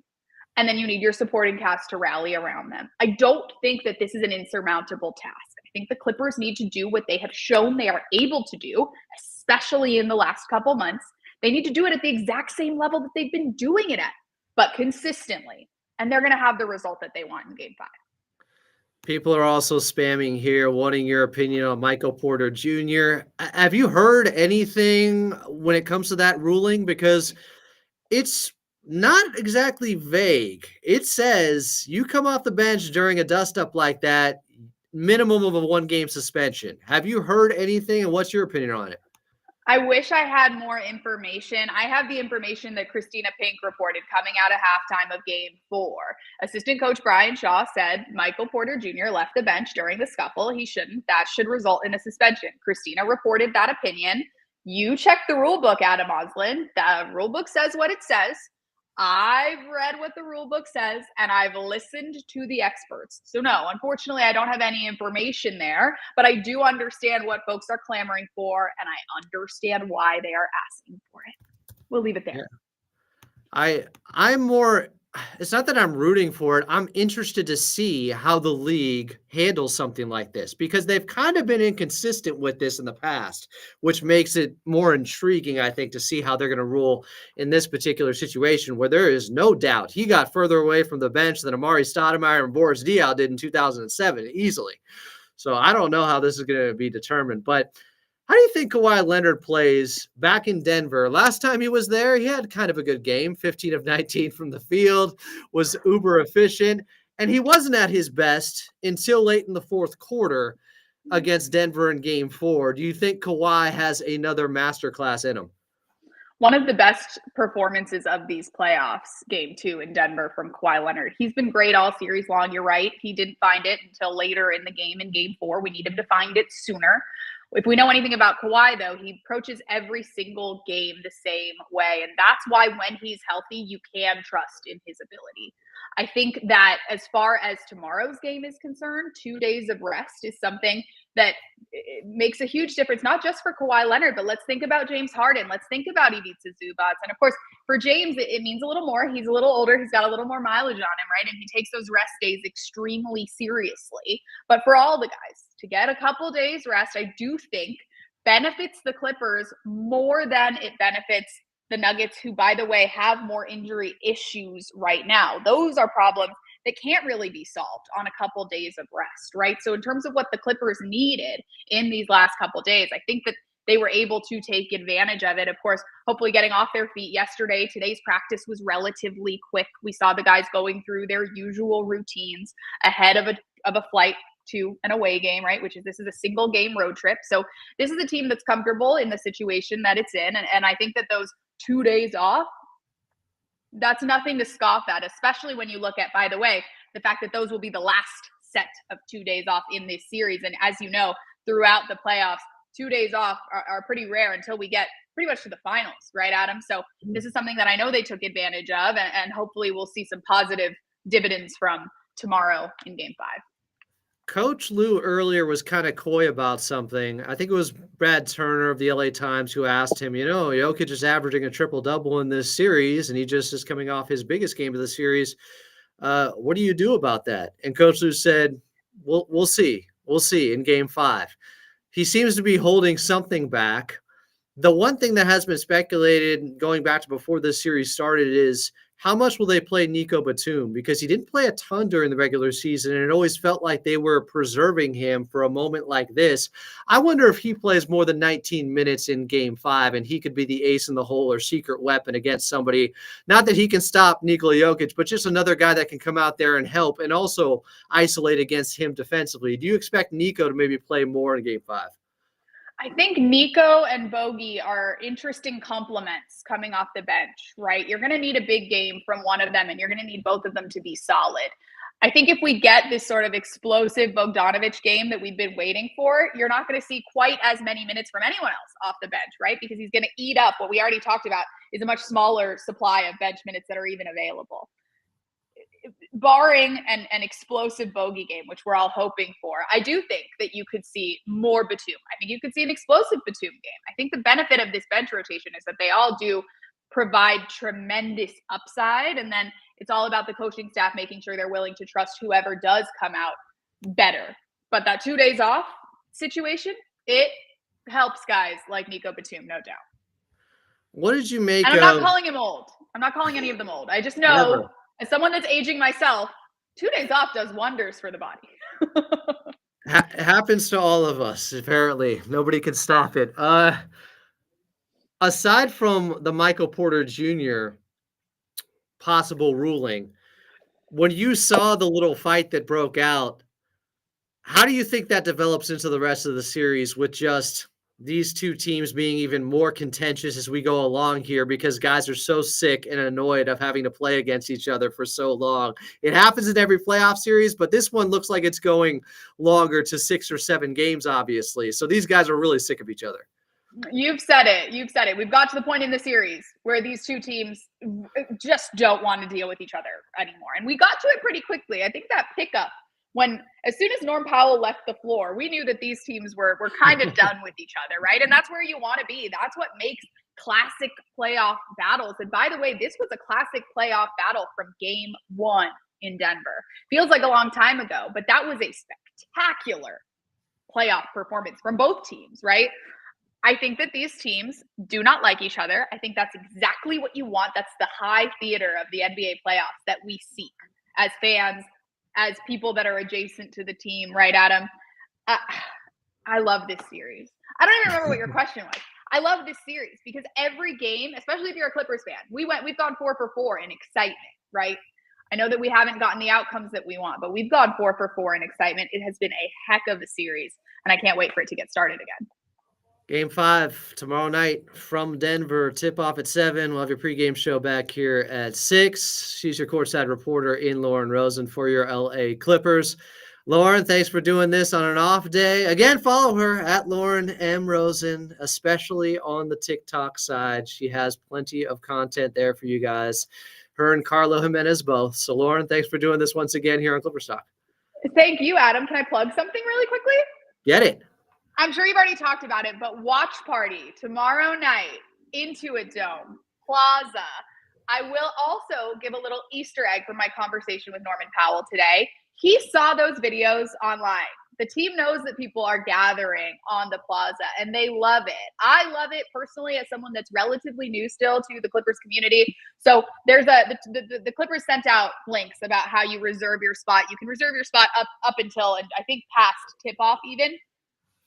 and then you need your supporting cast to rally around them. I don't think that this is an insurmountable task. I think the Clippers need to do what they have shown they are able to do, especially in the last couple months. They need to do it at the exact same level that they've been doing it at, but consistently. And they're going to have the result that they want in game 5. People are also spamming here, wanting your opinion on Michael Porter Jr. Have you heard anything when it comes to that ruling? Because it's not exactly vague. It says you come off the bench during a dust-up like that, minimum of a 1-game suspension. Have you heard anything, and what's your opinion on it? I wish I had more information. I have the information that Christina Pink reported coming out of halftime of game 4. Assistant coach Brian Shaw said Michael Porter Jr. left the bench during the scuffle. He shouldn't. That should result in a suspension. Christina reported that opinion. You check the rule book, Adam Oslin. The rule book says what it says. I've read what the rule book says, and I've listened to the experts. So no, unfortunately, I don't have any information there, but I do understand what folks are clamoring for, and I understand why they are asking for it. We'll leave it there. Yeah. I'm more, it's not that I'm rooting for it. I'm interested to see how the league handles something like this, because they've kind of been inconsistent with this in the past, which makes it more intriguing, I think, to see how they're going to rule in this particular situation, where there is no doubt he got further away from the bench than Amari Stoudemire and Boris Diaw did in 2007 easily. So I don't know how this is going to be determined, but how do you think Kawhi Leonard plays back in Denver? Last time he was there, he had kind of a good game, 15 of 19 from the field, was uber efficient, and he wasn't at his best until late in the fourth quarter against Denver in game 4. Do you think Kawhi has another masterclass in him? One of the best performances of these playoffs, game 2 in Denver from Kawhi Leonard. He's been great all series long. You're right. He didn't find it until later in the game in game 4. We need him to find it sooner. If we know anything about Kawhi, though, he approaches every single game the same way. And that's why when he's healthy, you can trust in his ability. I think that as far as tomorrow's game is concerned, 2 days of rest is something that makes a huge difference, not just for Kawhi Leonard, but let's think about James Harden. Let's think about Ivica Zubac. And of course, for James, it means a little more. He's a little older. He's got a little more mileage on him, right? And he takes those rest days extremely seriously. But for all the guys, to get a couple days rest, I do think benefits the Clippers more than it benefits the Nuggets, who, by the way, have more injury issues right now. Those are problems that can't really be solved on a couple days of rest, right? So in terms of what the Clippers needed in these last couple days, I think that they were able to take advantage of it. Of course, hopefully getting off their feet yesterday. Today's practice was relatively quick. We saw the guys going through their usual routines ahead of a flight to an away game, right? This is a single game road trip. So this is a team that's comfortable in the situation that it's in. And I think that those 2 days off, that's nothing to scoff at, especially when you look at, by the way, the fact that those will be the last set of 2 days off in this series. And as you know, throughout the playoffs, 2 days off are pretty rare until we get pretty much to the finals, right, Adam? So this is something that I know they took advantage of, and hopefully we'll see some positive dividends from tomorrow in game 5. Coach Lue earlier was kind of coy about something. I think it was Brad Turner of the LA Times who asked him, Jokic is averaging a triple-double in this series, and he just is coming off his biggest game of the series. What do you do about that? And Coach Lue said, we'll see. We'll see in game 5. He seems to be holding something back. The one thing that has been speculated going back to before this series started is how much will they play Nico Batum? Because he didn't play a ton during the regular season, and it always felt like they were preserving him for a moment like this. I wonder if he plays more than 19 minutes in Game 5, and he could be the ace in the hole or secret weapon against somebody. Not that he can stop Nikola Jokic, but just another guy that can come out there and help and also isolate against him defensively. Do you expect Nico to maybe play more in Game 5? I think Nico and Bogey are interesting complements coming off the bench, right? You're going to need a big game from one of them, and you're going to need both of them to be solid. I think if we get this sort of explosive Bogdanovic game that we've been waiting for, you're not going to see quite as many minutes from anyone else off the bench, right? Because he's going to eat up what we already talked about is a much smaller supply of bench minutes that are even available. Barring an explosive Bogey game, which we're all hoping for, I do think that you could see more Batum. I think you could see an explosive Batum game. I think the benefit of this bench rotation is that they all do provide tremendous upside, and then it's all about the coaching staff making sure they're willing to trust whoever does come out better. But that 2 days off situation, it helps guys like Nico Batum, no doubt. What did you make And of... I'm not calling him old. I'm not calling any of them old. I just know... Never. As someone that's aging myself, 2 days off does wonders for the body. Happens to all of us, apparently. Nobody can stop it. Aside from the Michael Porter Jr. possible ruling, when you saw the little fight that broke out, how do you think that develops into the rest of the series with just these two teams being even more contentious as we go along here because guys are so sick and annoyed of having to play against each other for so long? It happens in every playoff series, but this one looks like it's going longer to 6 or 7 games, obviously. So these guys are really sick of each other. You've said it. You've said it. We've got to the point in the series where these two teams just don't want to deal with each other anymore. And we got to it pretty quickly. I think that pickup, as soon as Norm Powell left the floor, we knew that these teams were kind of done with each other, right? And that's where you want to be. That's what makes classic playoff battles. And by the way, this was a classic playoff battle from Game 1 in Denver. Feels like a long time ago, but that was a spectacular playoff performance from both teams, right? I think that these teams do not like each other. I think that's exactly what you want. That's the high theater of the NBA playoffs that we seek as fans, as people that are adjacent to the team, right, Adam? I love this series. I don't even remember what your question was. I love this series because every game, especially if you're a Clippers fan, we've gone 4 for 4 in excitement, right? I know that we haven't gotten the outcomes that we want, but we've gone 4 for 4 in excitement. It has been a heck of a series, and I can't wait for it to get started again. Game 5 tomorrow night from Denver. Tip-off at 7. We'll have your pregame show back here at 6. She's your courtside reporter in Lauren Rosen for your LA Clippers. Lauren, thanks for doing this on an off day. Again, follow her at Lauren M. Rosen, especially on the TikTok side. She has plenty of content there for you guys. Her and Carlo Jimenez both. So, Lauren, thanks for doing this once again here on Clipper Talk. Thank you, Adam. Can I plug something really quickly? Get it. I'm sure you've already talked about it, but watch party tomorrow night, Intuit Dome, Plaza. I will also give a little Easter egg from my conversation with Norman Powell today. He saw those videos online. The team knows that people are gathering on the Plaza, and they love it. I love it personally as someone that's relatively new still to the Clippers community. So there's the Clippers sent out links about how you reserve your spot. You can reserve your spot up until, and I think past tip-off even.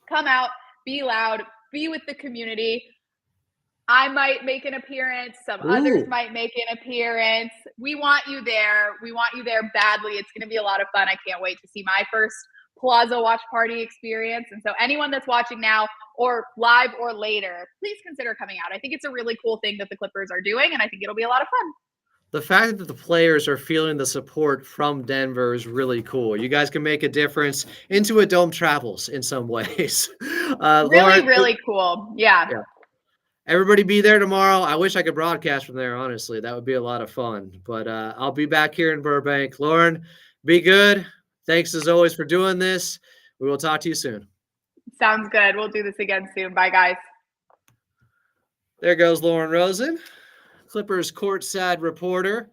Come out, be loud, be with the community. I might make an appearance. Some others might make an appearance. We want you there. We want you there badly. It's going to be a lot of fun. I can't wait to see my first Plaza watch party experience. And so anyone that's watching now or live or later, please consider coming out. I think it's a really cool thing that the Clippers are doing, and I think it'll be a lot of fun. The fact that the players are feeling the support from Denver is really cool. You guys can make a difference. Intuit Dome travels in some ways. Lauren, really cool. Yeah. Everybody be there tomorrow. I wish I could broadcast from there, honestly. That would be a lot of fun. But I'll be back here in Burbank. Lauren, be good. Thanks as always for doing this. We will talk to you soon. Sounds good. We'll do this again soon. Bye, guys. There goes Lauren Rosen, Clippers courtside reporter.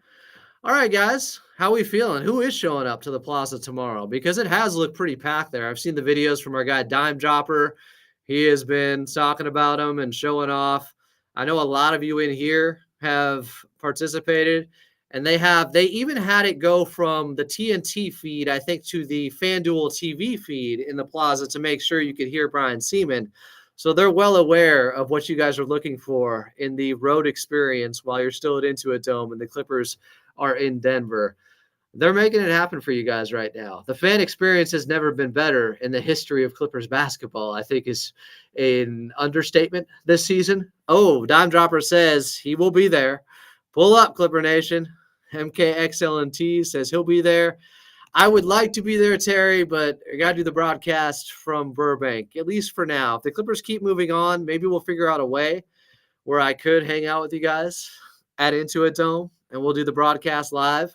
All right, guys, how we feeling? Who is showing up to the Plaza tomorrow? Because it has looked pretty packed there. I've seen the videos from our guy Dime Dropper. He has been talking about them and showing off. I know a lot of you in here have participated. And they even had it go from the TNT feed, I think, to the FanDuel TV feed in the plaza to make sure you could hear Brian Seaman. So they're well aware of what you guys are looking for in the road experience while you're still at Intuit Dome and the Clippers are in Denver. They're making it happen for you guys right now. The fan experience has never been better in the history of Clippers basketball, I think is an understatement this season. Oh, Dime Dropper says he will be there. Pull up, Clipper Nation. MKXLNT says he'll be there. I would like to be there, Terry, but I got to do the broadcast from Burbank, at least for now. If the Clippers keep moving on, maybe we'll figure out a way where I could hang out with you guys at Intuit Dome, and we'll do the broadcast live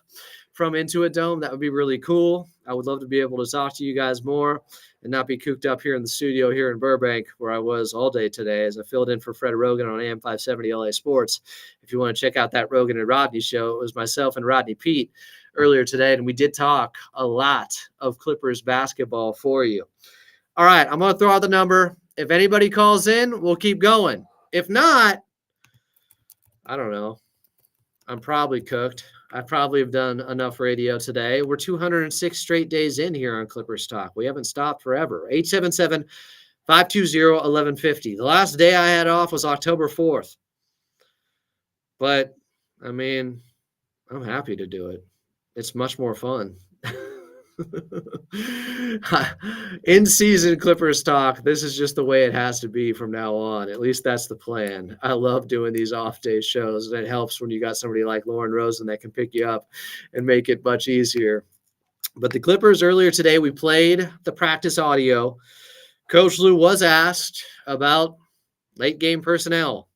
from Intuit Dome. That would be really cool. I would love to be able to talk to you guys more and not be cooped up here in the studio here in Burbank, where I was all day today as I filled in for Fred Rogan on AM 570 LA Sports. If you want to check out that Rogan and Rodney show, it was myself and Rodney Pete earlier today, and we did talk a lot of Clippers basketball for you. All right, I'm going to throw out the number. If anybody calls in, we'll keep going. If not, I don't know. I'm probably cooked. I probably have done enough radio today. We're 206 straight days in here on Clippers Talk. We haven't stopped forever. 877-520-1150. The last day I had off was October 4th. But, I mean, I'm happy to do it. It's much more fun. In season Clippers Talk, this is just the way it has to be from now on. At least that's the plan. I love doing these off day shows, and it helps when you got somebody like Lauren Rosen that can pick you up and make it much easier. But the Clippers earlier today, we played the practice audio. Coach Lue was asked about late game personnel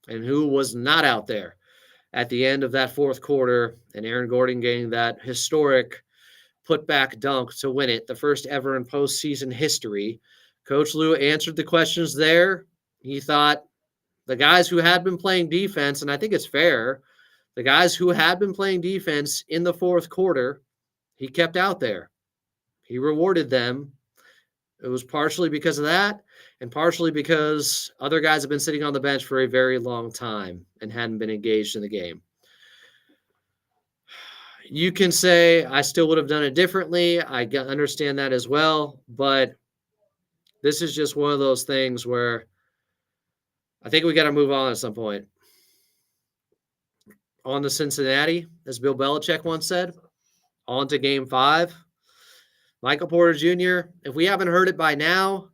and who was not out there at the end of that fourth quarter, and Aaron Gordon getting that historic putback dunk to win it, the first ever in postseason history. Coach Lue answered the questions there. He thought the guys who had been playing defense, and I think it's fair, the guys who had been playing defense in the fourth quarter, he kept out there. He rewarded them. It was partially because of that, and partially because other guys have been sitting on the bench for a very long time and hadn't been engaged in the game. You can say I still would have done it differently. I understand that as well. But this is just one of those things where I think we got to move on at some point. On to Cincinnati, as Bill Belichick once said. On to Game 5. Michael Porter Jr., if we haven't heard it by now,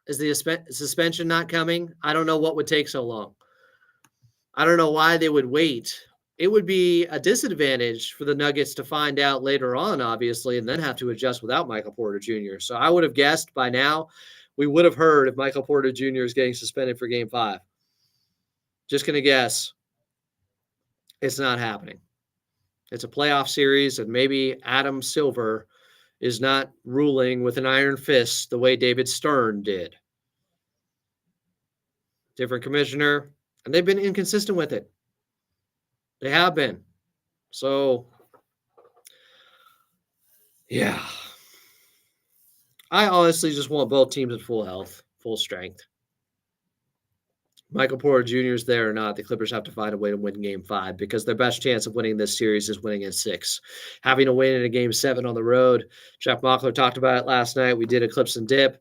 is the suspension not coming? I don't know what would take so long. I don't know why they would wait. It would be a disadvantage for the Nuggets to find out later on, obviously, and then have to adjust without Michael Porter Jr. So I would have guessed by now we would have heard if Michael Porter Jr. is getting suspended for Game 5. Just going to guess. It's not happening. It's a playoff series, and maybe Adam Silver is not ruling with an iron fist the way David Stern did. Different commissioner, and they've been inconsistent with it. They have been. So, yeah. I honestly just want both teams at full health, full strength. Michael Porter Jr. is there or not, the Clippers have to find a way to win Game 5 because their best chance of winning this series is winning in 6. Having a win in a Game 7 on the road, Jeff Mockler talked about it last night. We did Eclipse and Dip.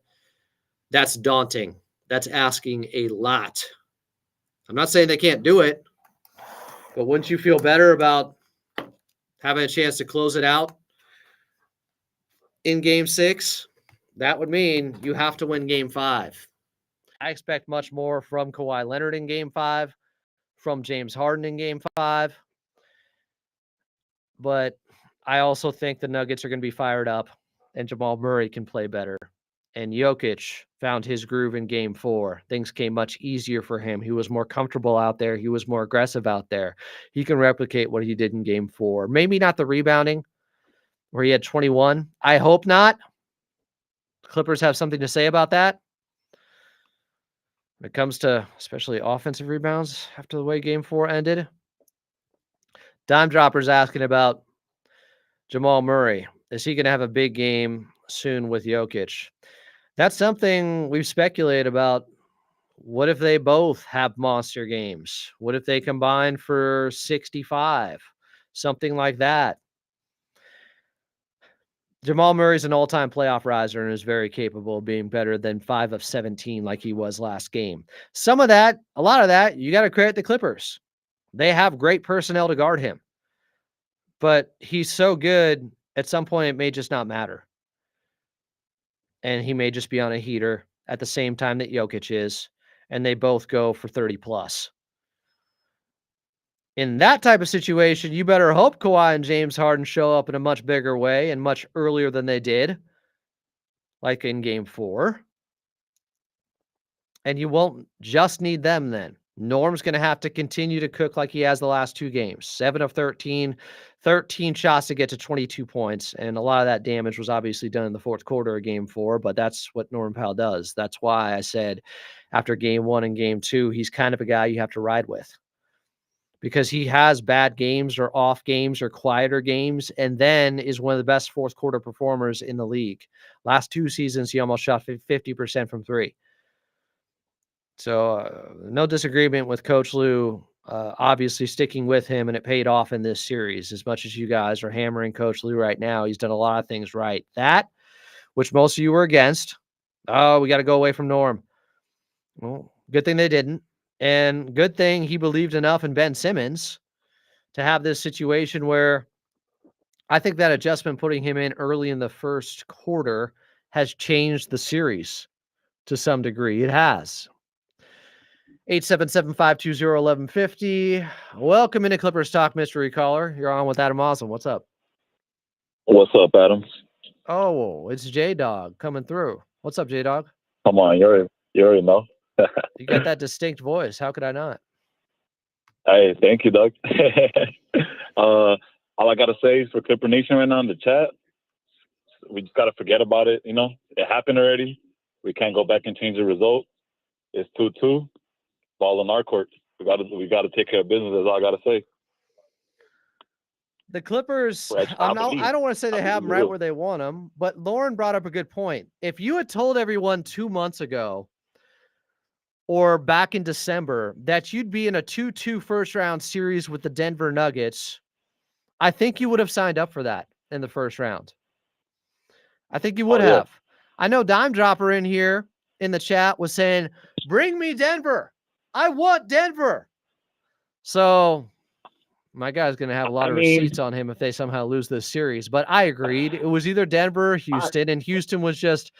That's daunting. That's asking a lot. I'm not saying they can't do it. But wouldn't you feel better about having a chance to close it out in Game 6? That would mean you have to win Game 5. I expect much more from Kawhi Leonard in Game 5, from James Harden in Game 5. But I also think the Nuggets are going to be fired up, and Jamal Murray can play better. And Jokic found his groove in Game 4. Things came much easier for him. He was more comfortable out there. He was more aggressive out there. He can replicate what he did in Game 4. Maybe not the rebounding where he had 21. I hope not. The Clippers have something to say about that. When it comes to especially offensive rebounds after the way Game 4 ended. Dime Dropper's asking about Jamal Murray. Is he going to have a big game soon with Jokic? That's something we've speculated about What if they both have monster games? What if they combine for 65? Something like that. Jamal Murray's an all-time playoff riser and is very capable of being better than 5 of 17 like he was last game. A lot of that, you got to credit the Clippers. They have great personnel to guard him. But he's so good, at some point it may just not matter. And he may just be on a heater at the same time that Jokic is, and they both go for 30 plus. In that type of situation, you better hope Kawhi and James Harden show up in a much bigger way and much earlier than they did, like in game 4. And you won't just need them then. Norm's going to have to continue to cook like he has the last 2 games. 7 of 13, 13 shots to get to 22 points. And a lot of that damage was obviously done in the fourth quarter of game 4, but that's what Norman Powell does. That's why I said after game 1 and game 2, he's kind of a guy you have to ride with. Because he has bad games or off games or quieter games, and then is one of the best fourth quarter performers in the league. Last 2 seasons, he almost shot 50% from 3. So no disagreement with Coach Lue, obviously sticking with him, and it paid off in this series. As much as you guys are hammering Coach Lue right now, he's done a lot of things right. That, which most of you were against, we got to go away from Norm. Well, good thing they didn't. And good thing he believed enough in Ben Simmons to have this situation where I think that adjustment putting him in early in the first quarter has changed the series to some degree. It has. 877-520-1150. Welcome into Clippers Talk, Mystery Caller. You're on with Adam Osm. What's up? What's up, Adam? Oh, it's J-Dog coming through. What's up, J-Dog? Come on, you already know. You got that distinct voice. How could I not? Hey, thank you, Doug. All I got to say is for Clipper Nation right now in the chat, we just got to forget about it. You know, it happened already. We can't go back and change the result. It's 2-2. Ball in our court. We got to take care of business. That's all I got to say. The Clippers, I don't want to say they have them right where they want them, but Lauren brought up a good point. If you had told everyone 2 months ago or back in December that you'd be in a 2-2 first-round series with the Denver Nuggets, I think you would have signed up for that in the first round. I think you would have. I know Dime Dropper in here in the chat was saying, bring me Denver. I want Denver. So my guy's going to have a lot of receipts on him if they somehow lose this series. But I agreed. It was either Denver or Houston, and Houston was just,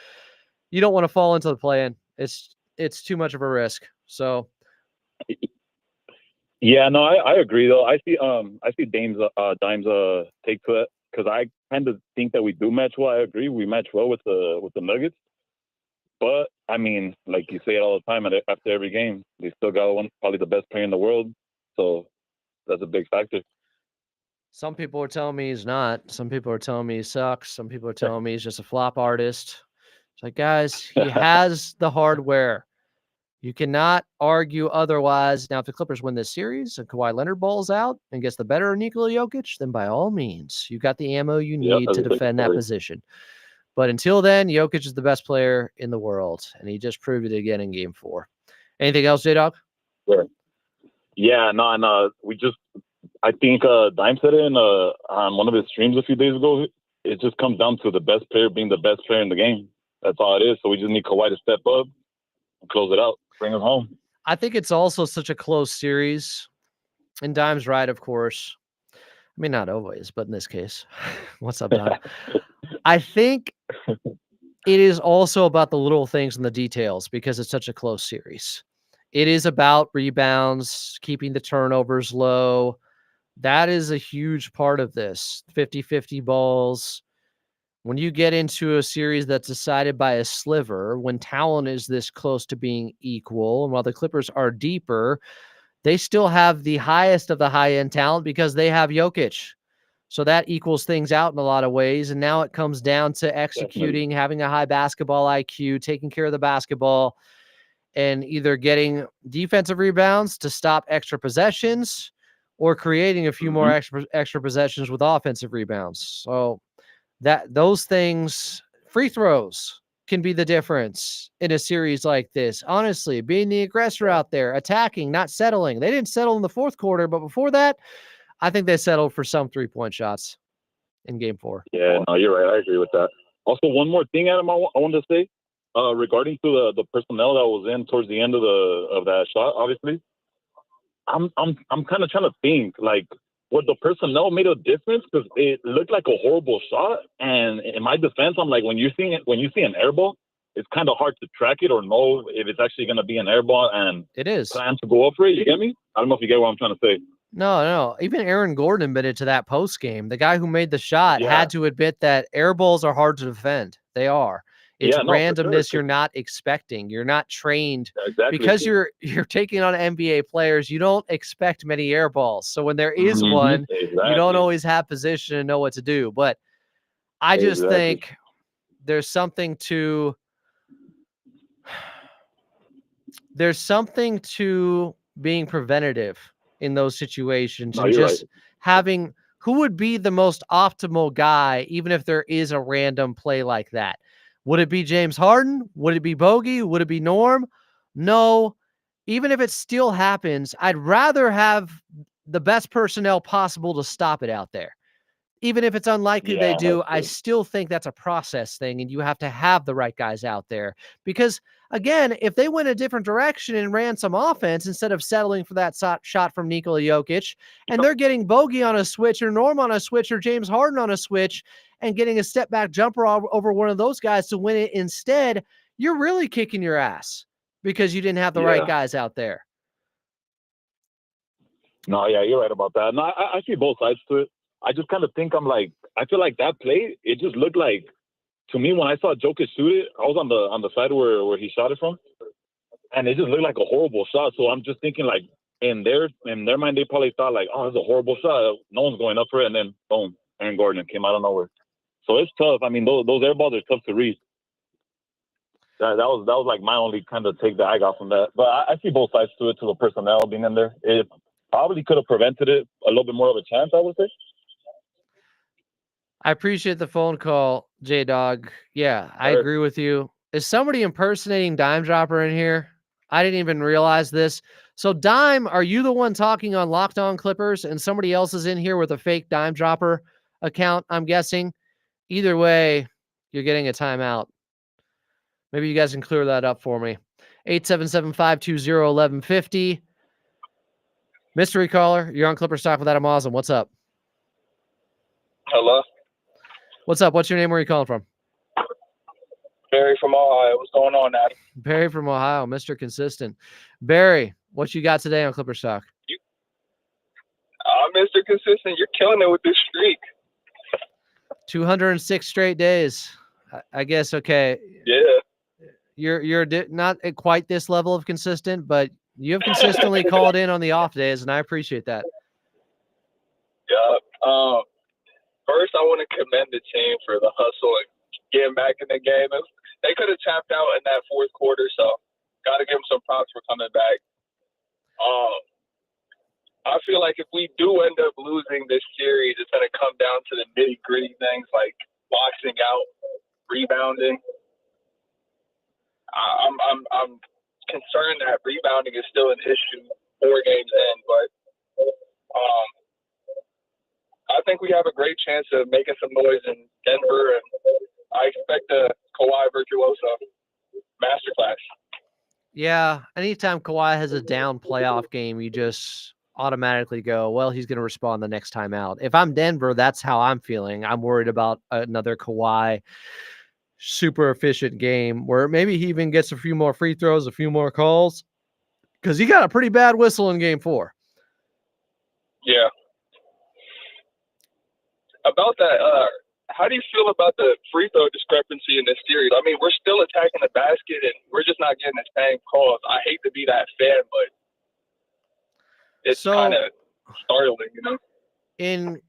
you don't want to fall into the play-in. It's too much of a risk. So, yeah, no, I agree though. I see Dime's take to it because I kind of think that we do match well. I agree, we match well with the Nuggets. But I mean, like you say it all the time, after every game, they still got probably the best player in the world. So that's a big factor. Some people are telling me he's not. Some people are telling me he sucks. Some people are telling me he's just a flop artist. It's like, guys, he has the hardware. You cannot argue otherwise. Now, if the Clippers win this series and Kawhi Leonard balls out and gets the better of Nikola Jokic, then by all means, you got the ammo you need to defend that position. But until then, Jokic is the best player in the world, and he just proved it again in Game 4. Anything else, J-Dog? Sure. Yeah, no, and I think Dime said it on one of his streams a few days ago. It just comes down to the best player being the best player in the game. That's all it is. So we just need Kawhi to step up and close it out, bring us home. I think it's also such a close series, and Dime's right, of course. I mean, not always, but in this case. What's up, Dime? I think it is also about the little things and the details because it's such a close series. It is about rebounds, keeping the turnovers low. That is a huge part of this. 50-50 balls. When you get into a series that's decided by a sliver, when talent is this close to being equal, and while the Clippers are deeper, they still have the highest of the high-end talent because they have Jokic. So that equals things out in a lot of ways. And now it comes down to executing, having a high basketball IQ, taking care of the basketball, and either getting defensive rebounds to stop extra possessions or creating a few more extra possessions with offensive rebounds. So those things, free throws, can be the difference in a series like this. Honestly, being the aggressor out there, attacking, not settling. They didn't settle in the fourth quarter, but before that, I think they settled for some 3-point shots in game 4. Yeah, no, you're right. I agree with that. Also, one more thing, Adam, I wanted to say regarding to the personnel that was in towards the end of that shot. Obviously, I'm kind of trying to think like, would the personnel made a difference? Because it looked like a horrible shot, and in my defense, I'm like, when you see an air ball, it's kind of hard to track it or know if it's actually going to be an air ball and it is plan to go up for it. You get me? I don't know if you get what I'm trying to say. No. Even Aaron Gordon admitted to that post game. The guy who made the shot had to admit that air balls are hard to defend. They are. It's randomness you're not expecting. You're not trained because you're taking on NBA players. You don't expect many air balls. So when there is one, you don't always have position and know what to do. But I just think there's something to being preventative in those situations and just having who would be the most optimal guy, even if there is a random play like that. Would it be James Harden? Would it be Bogey? Would it be Norm? No. Even if it still happens, I'd rather have the best personnel possible to stop it out there. Even if it's unlikely they do, I still think that's a process thing, and you have to have the right guys out there. Because, again, if they went a different direction and ran some offense instead of settling for that shot from Nikola Jokic, and they're getting Bogey on a switch or Norm on a switch or James Harden on a switch and getting a step-back jumper over one of those guys to win it instead, you're really kicking your ass because you didn't have the right guys out there. No, yeah, you're right about that. No, I see both sides to it. I just kind of think I feel like that play, it just looked like, to me, when I saw Jokic shoot it, I was on the side where he shot it from, and it just looked like a horrible shot. So I'm just thinking, like, in their mind, they probably thought, like, oh, it's a horrible shot. No one's going up for it, and then, boom, Aaron Gordon came out of nowhere. So it's tough. I mean, those air balls are tough to read. That was like my only kind of take that I got from that. But I see both sides to it, to the personnel being in there. It probably could have prevented it a little bit more of a chance, I would say. I appreciate the phone call, J-Dog. Yeah, I agree with you. Is somebody impersonating Dime Dropper in here? I didn't even realize this. So, Dime, are you the one talking on Locked On Clippers and somebody else is in here with a fake Dime Dropper account, I'm guessing? Either way, you're getting a timeout. Maybe you guys can clear that up for me. 877-520-1150. Mystery caller, you're on Clippers Talk with Adam Osland. What's up? Hello. What's up? What's your name? Where are you calling from? Barry from Ohio. What's going on, Adam? Barry from Ohio, Mr. Consistent. Barry, what you got today on Clippers Talk? Mr. Consistent, you're killing it with this streak. 206 straight days. I guess, okay. Yeah. You're not at quite this level of consistent, but you have consistently called in on the off days, and I appreciate that. Yeah. First, I want to commend the team for the hustle and getting back in the game. They could have tapped out in that fourth quarter, so got to give them some props for coming back. I feel like if we do end up losing this series, it's going to come down to the nitty-gritty things like boxing out, rebounding. I'm concerned that rebounding is still an issue 4 games in, but I think we have a great chance of making some noise in Denver, and I expect a Kawhi virtuoso masterclass. Yeah, anytime Kawhi has a down playoff game, you just automatically go, well, he's going to respond the next time out. If I'm Denver, that's how I'm feeling. I'm worried about another Kawhi super efficient game where maybe he even gets a few more free throws, a few more calls, because he got a pretty bad whistle in game 4. Yeah. About that, how do you feel about the free throw discrepancy in this series? I mean, we're still attacking the basket, and we're just not getting the same calls. I hate to be that fan, but it's kind of startling, you know? In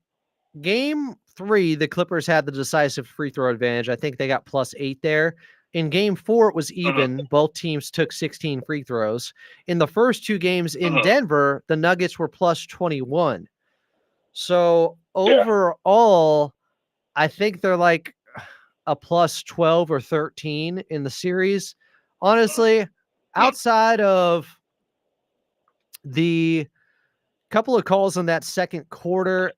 game 3, the Clippers had the decisive free throw advantage. I think they got +8 there. In game 4, it was even. Both teams took 16 free throws. In the first 2 games in Denver, the Nuggets were +21. So overall, I think they're like a plus 12 or 13 in the series. Honestly, outside of the couple of calls in that second quarter,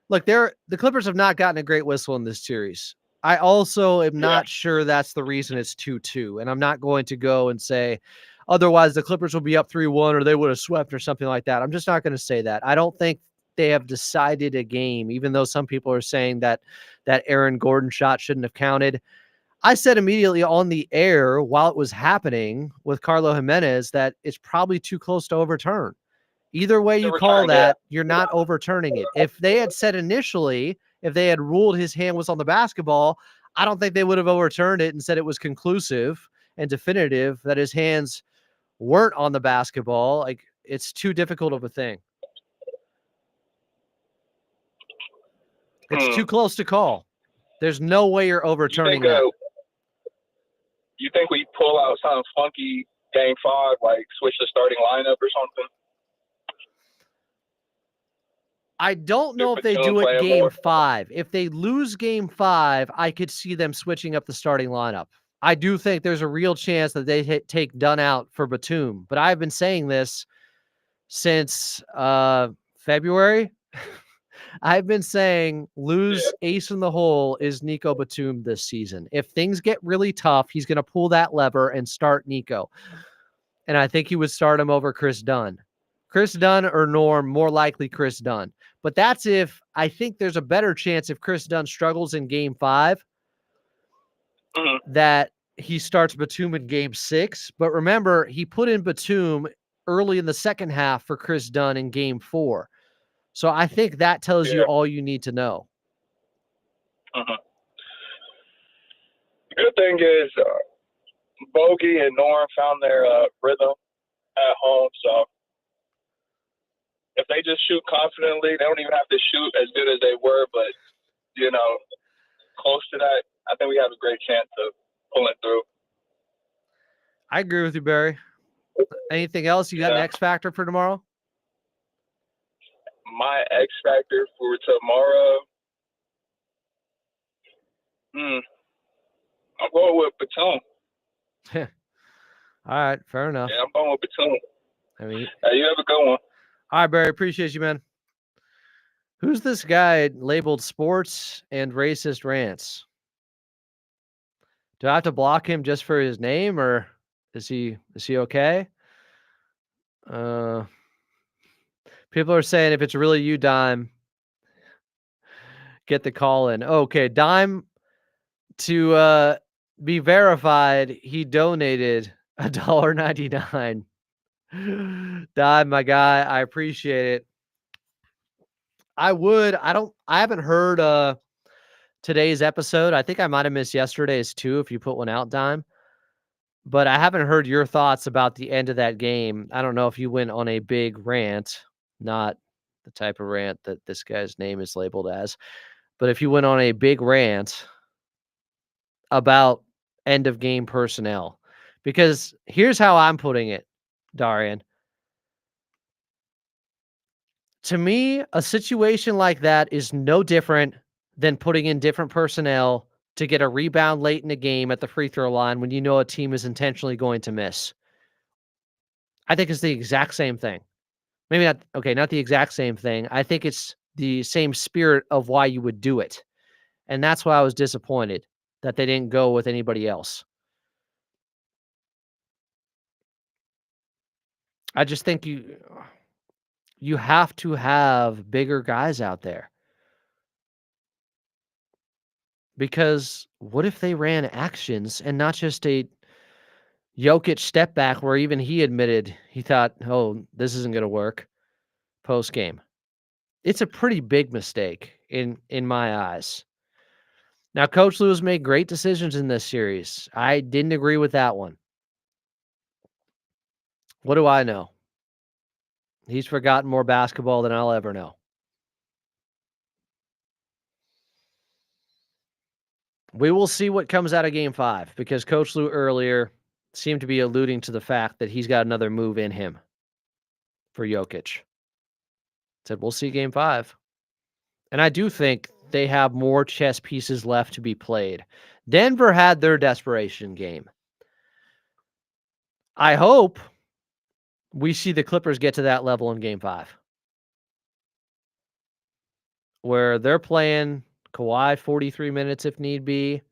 look, the Clippers have not gotten a great whistle in this series. I also am not sure that's the reason it's 2-2, and I'm not going to go and say otherwise the Clippers will be up 3-1 or they would have swept or something like that. I'm just not going to say that. I don't think they have decided a game, even though some people are saying that Aaron Gordon shot shouldn't have counted. I said immediately on the air while it was happening with Carlo Jimenez that it's probably too close to overturn. Either way you call that, you're not overturning it. If they had said initially, if they had ruled his hand was on the basketball, I don't think they would have overturned it and said it was conclusive and definitive that his hands weren't on the basketball. Like, it's too difficult of a thing. It's too close to call. There's no way you're overturning that. You think we pull out something funky game 5, like switch the starting lineup or something? I don't know if they do it game 5. If they lose game 5, I could see them switching up the starting lineup. I do think there's a real chance that they take Dunn out for Batum, but I've been saying this since February. I've been saying lose ace in the hole is Nico Batum this season. If things get really tough, he's going to pull that lever and start Nico. And I think he would start him over Chris Dunn. Chris Dunn or Norm, more likely Chris Dunn. But that's if I think there's a better chance if Chris Dunn struggles in game 5 that he starts Batum in game 6. But remember, he put in Batum early in the second half for Chris Dunn in game 4. So I think that tells you all you need to know. The good thing is Bogey and Norm found their rhythm at home. So if they just shoot confidently, they don't even have to shoot as good as they were, but, close to that, I think we have a great chance of pulling through. I agree with you, Barry. Anything else? You got an X factor for tomorrow? My X factor for tomorrow, I'm going with Batum. All right, fair enough. Yeah, I'm going with Batum. I mean, you have a good one. All right, Barry, appreciate you, man. Who's this guy labeled sports and racist rants? Do I have to block him just for his name, or is he okay? People are saying if it's really you, Dime, get the call in. Okay, Dime, to be verified, he donated $1.99. Dime, my guy, I appreciate it. I haven't heard today's episode. I think I might have missed yesterday's too, if you put one out, Dime. But I haven't heard your thoughts about the end of that game. I don't know if you went on a big rant, not the type of rant that this guy's name is labeled as, but if you went on a big rant about end of game personnel. Because here's how I'm putting it, Darian. To me, a situation like that is no different than putting in different personnel to get a rebound late in a game at the free throw line when you know a team is intentionally going to miss. I think it's the exact same thing. Maybe not the exact same thing. I think it's the same spirit of why you would do it. And that's why I was disappointed that they didn't go with anybody else. I just think you have to have bigger guys out there. Because what if they ran actions and not just a Jokic step back where even he admitted he thought, oh, this isn't going to work post game? It's a pretty big mistake in my eyes. Now, Coach Lue has made great decisions in this series. I didn't agree with that one. What do I know? He's forgotten more basketball than I'll ever know. We will see what comes out of game 5 because Coach Lue earlier seemed to be alluding to the fact that he's got another move in him for Jokic. Said, we'll see game 5. And I do think they have more chess pieces left to be played. Denver had their desperation game. I hope we see the Clippers get to that level in Game 5, where they're playing Kawhi 43 minutes if need be.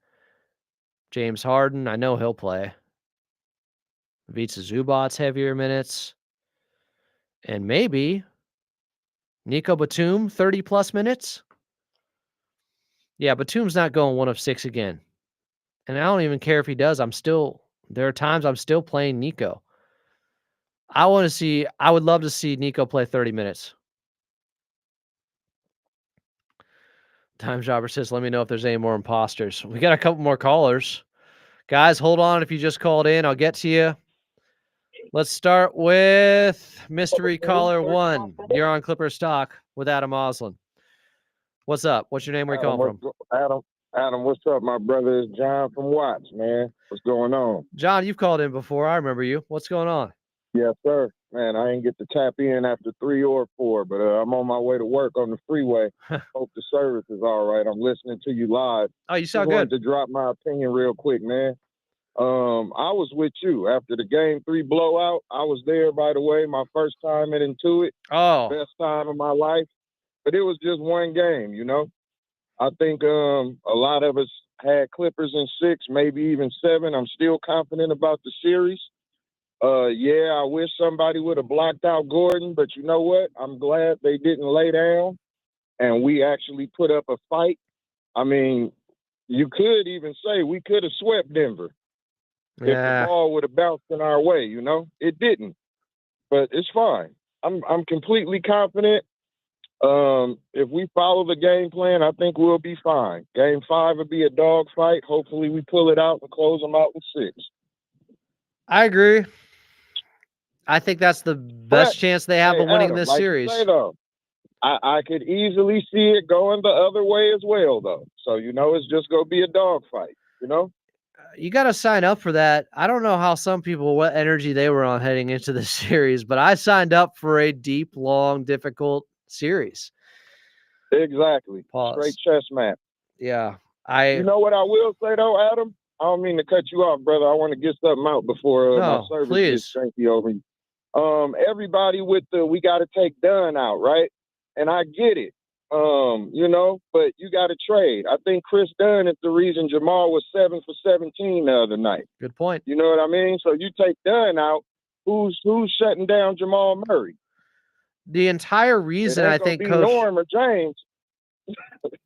James Harden, I know he'll play. Beats Zubac's heavier minutes. And maybe Nico Batum, 30-plus minutes. Yeah, Batum's not going 1 of 6 again. And I don't even care if he does. There are times I'm still playing Nico. I would love to see Nico play 30 minutes. Time Jobber says, let me know if there's any more imposters. We got a couple more callers. Guys, hold on. If you just called in, I'll get to you. Let's start with Mystery Caller 1. You're on Clippers Talk with Adam Oslin. What's up? What's your name? Where you calling from? Adam, what's up? My brother is John from Watts, man. What's going on? John, you've called in before. I remember you. What's going on? Yes, sir. Man, I didn't get to tap in after 3 or 4, but I'm on my way to work on the freeway. Hope the service is all right. I'm listening to you live. Oh, you sound Just good. wanted to drop my opinion real quick, man. I was with you after the Game 3 blowout. I was there, by the way, my first time into it. Oh. Best time of my life. But it was just one game, you know. I think a lot of us had Clippers in 6, maybe even 7. I'm still confident about the series. Yeah, I wish somebody would have blocked out Gordon, but you know what? I'm glad they didn't lay down and we actually put up a fight. I mean, you could even say we could have swept Denver if the ball would have bounced in our way, you know? It didn't, but it's fine. I'm completely confident. If we follow the game plan, I think we'll be fine. Game 5 will be a dog fight. Hopefully we pull it out and close them out with 6. I agree. I think that's the best chance they have of winning Adam, this like series. You say, though, I could easily see it going the other way as well, though. So, you know, it's just going to be a dog fight, you know? You got to sign up for that. I don't know how some people, what energy they were on heading into the series, but I signed up for a deep, long, difficult series. Exactly. Pause. Straight chess match. Yeah. You know what I will say, though, Adam? I don't mean to cut you off, brother. I want to get something out before my service gets cranky over you. Everybody with we got to take Dunn out, right? And I get it, you know, but you got to trade. I think Chris Dunn is the reason Jamal was 7 for 17 the other night. Good point. You know what I mean? So you take Dunn out, who's shutting down Jamal Murray? The entire reason I think Coach Norm or James.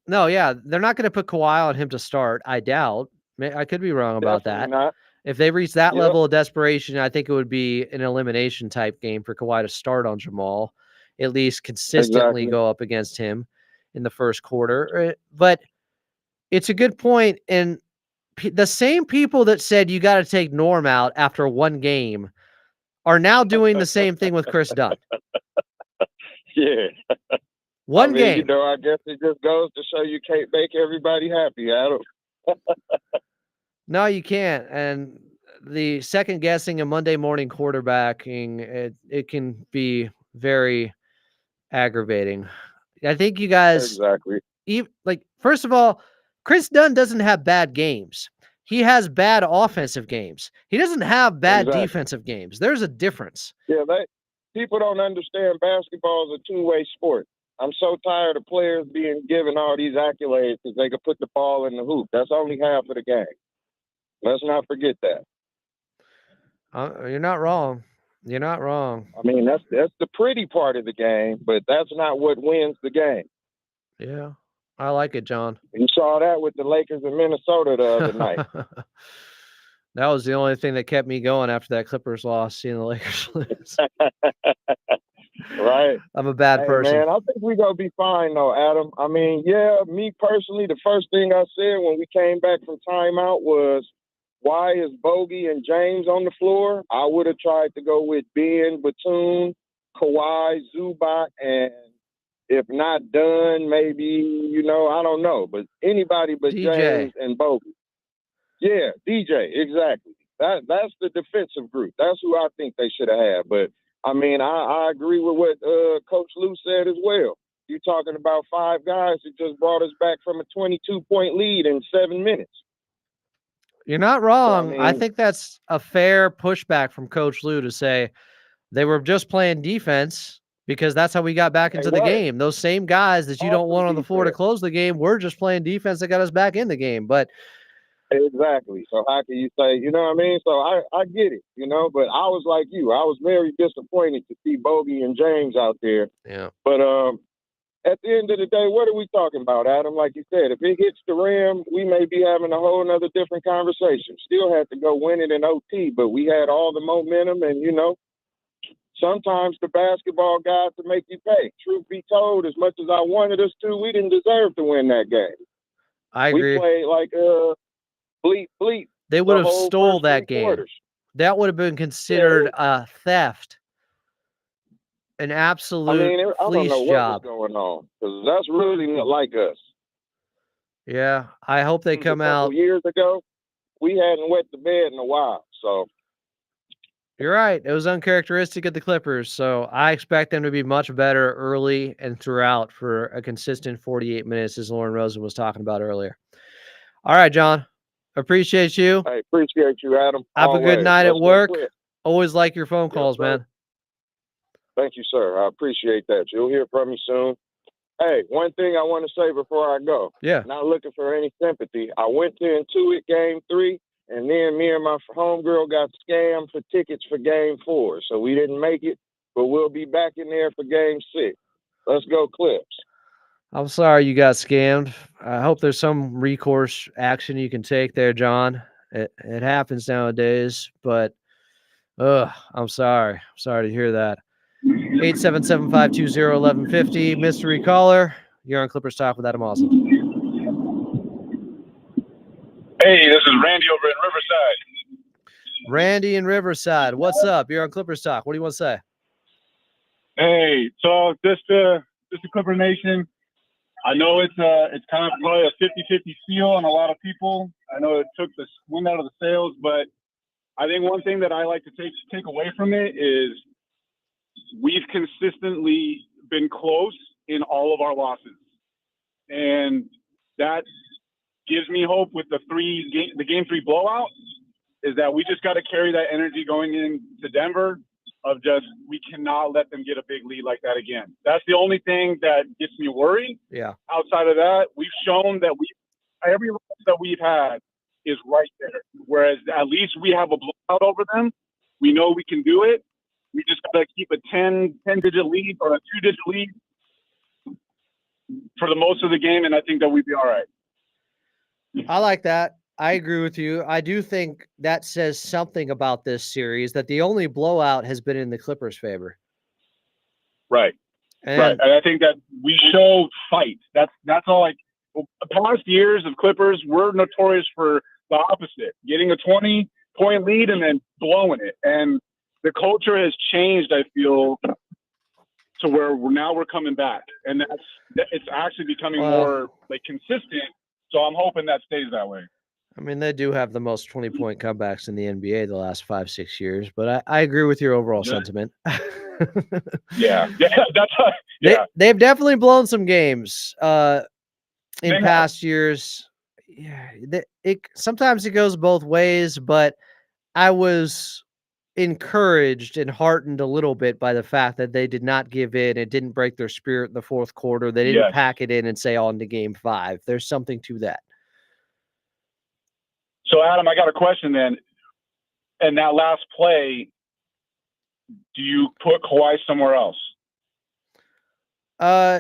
No, yeah, they're not going to put Kawhi on him to start. I doubt. I could be wrong about Definitely that. not. If they reach that level of desperation, I think it would be an elimination type game for Kawhi to start on Jamal, at least consistently go up against him in the first quarter. But it's a good point. And the same people that said you got to take Norm out after one game are now doing the same thing with Chris Dunn. Yeah. One game. You know, I guess it just goes to show you can't make everybody happy, Adam. No, you can't. And the second guessing and Monday morning quarterbacking, it can be very aggravating. I think you guys first of all, Chris Dunn doesn't have bad games. He has bad offensive games. He doesn't have bad defensive games. There's a difference. Yeah, people don't understand basketball is a two-way sport. I'm so tired of players being given all these accolades because they could put the ball in the hoop. That's only half of the game. Let's not forget that. You're not wrong. You're not wrong. I mean, that's the pretty part of the game, but that's not what wins the game. Yeah, I like it, John. You saw that with the Lakers in Minnesota the other night. That was the only thing that kept me going after that Clippers loss, seeing the Lakers lose. Right. I'm a bad person. Man, I think we're going to be fine, though, Adam. I mean, yeah, me personally, the first thing I said when we came back from timeout was, why is Bogey and James on the floor? I would have tried to go with Ben, Batum, Kawhi, Zubac, and if not Dunn, maybe, you know, I don't know. But anybody but DJ. James and Bogey. Yeah, DJ, exactly. That's the defensive group. That's who I think they should have had. But, I mean, I agree with what Coach Lue said as well. You're talking about 5 guys that just brought us back from a 22-point lead in 7 minutes. You're not wrong. I mean- think that's a fair pushback from Coach Lue to say they were just playing defense because that's how we got back into the game. Those same guys that you don't want on the floor to close the game, we're just playing defense that got us back in the game. But Exactly. So how can you say, you know what I mean? So I get it, you know, but I was like you. I was very disappointed to see Bogey and James out there. Yeah. But at the end of the day, what are we talking about, Adam? Like you said, if it hits the rim, we may be having a whole nother different conversation. Still had to go win it in OT, but we had all the momentum and, you know, sometimes the basketball guys to make you pay. Truth be told, as much as I wanted us to, we didn't deserve to win that game. I agree. We played like bleep. They would have whole stole first that 3 game. quarters. That would have been considered a theft. An absolute I don't fleece know what job. was going on because that's really not like us. Yeah, I hope they come out. Years ago, we hadn't wet the bed in a while. So You're right. It was uncharacteristic of the Clippers. So I expect them to be much better early and throughout for a consistent 48 minutes, as Lauren Rosen was talking about earlier. All right, John. Appreciate you. I appreciate you, Adam. Have a good Always. night Let's at go work. Clip. Always like your phone calls, sir. man. Thank you, sir. I appreciate that. You'll hear from me soon. Hey, one thing I want to say before I go. Yeah. Not looking for any sympathy. I went to Intuit Game 3, and then me and my homegirl got scammed for tickets for Game 4. So we didn't make it, but we'll be back in there for Game 6. Let's go Clips. I'm sorry you got scammed. I hope there's some recourse action you can take there, John. It happens nowadays, but I'm sorry. I'm sorry to hear that. 877-520-1150, mystery caller. You're on Clippers Talk with Adam Austin. Hey, this is Randy over in Riverside. Randy in Riverside. What's up? You're on Clippers Talk. What do you want to say? Hey, so just the Clipper Nation. I know it's kind of probably a 50-50 feel on a lot of people. I know it took the wind out of the sails, but I think one thing that I like to take away from it is we've consistently been close in all of our losses, and that gives me hope with the game 3 blowout. Is that we just got to carry that energy going into Denver of just we cannot let them get a big lead like that again. That's the only thing that gets me worried. Yeah. Outside of that, we've shown that every loss that we've had is right there. Whereas at least we have a blowout over them. We know we can do it. We just got to keep a 10-digit lead or a 2-digit lead for the most of the game, and I think that we'd be all right. I like that. I agree with you. I do think that says something about this series, that the only blowout has been in the Clippers' favor. Right. And And I think that we show fight. That's all. Like past years of Clippers, we're notorious for the opposite, getting a 20-point lead and then blowing it. And the culture has changed, I feel, to where we're coming back, and it's actually becoming more like consistent. So I'm hoping that stays that way. I mean, they do have the most 20-point comebacks in the NBA the last 5-6 years, but I agree with your overall sentiment. Yeah. They've definitely blown some games in past years. Yeah, sometimes it goes both ways, but I was encouraged and heartened a little bit by the fact that they did not give in. It didn't break their spirit in the fourth quarter. They didn't pack it in and say on to game 5. There's something to that. So, Adam, I got a question then. In that last play, do you put Kawhi somewhere else?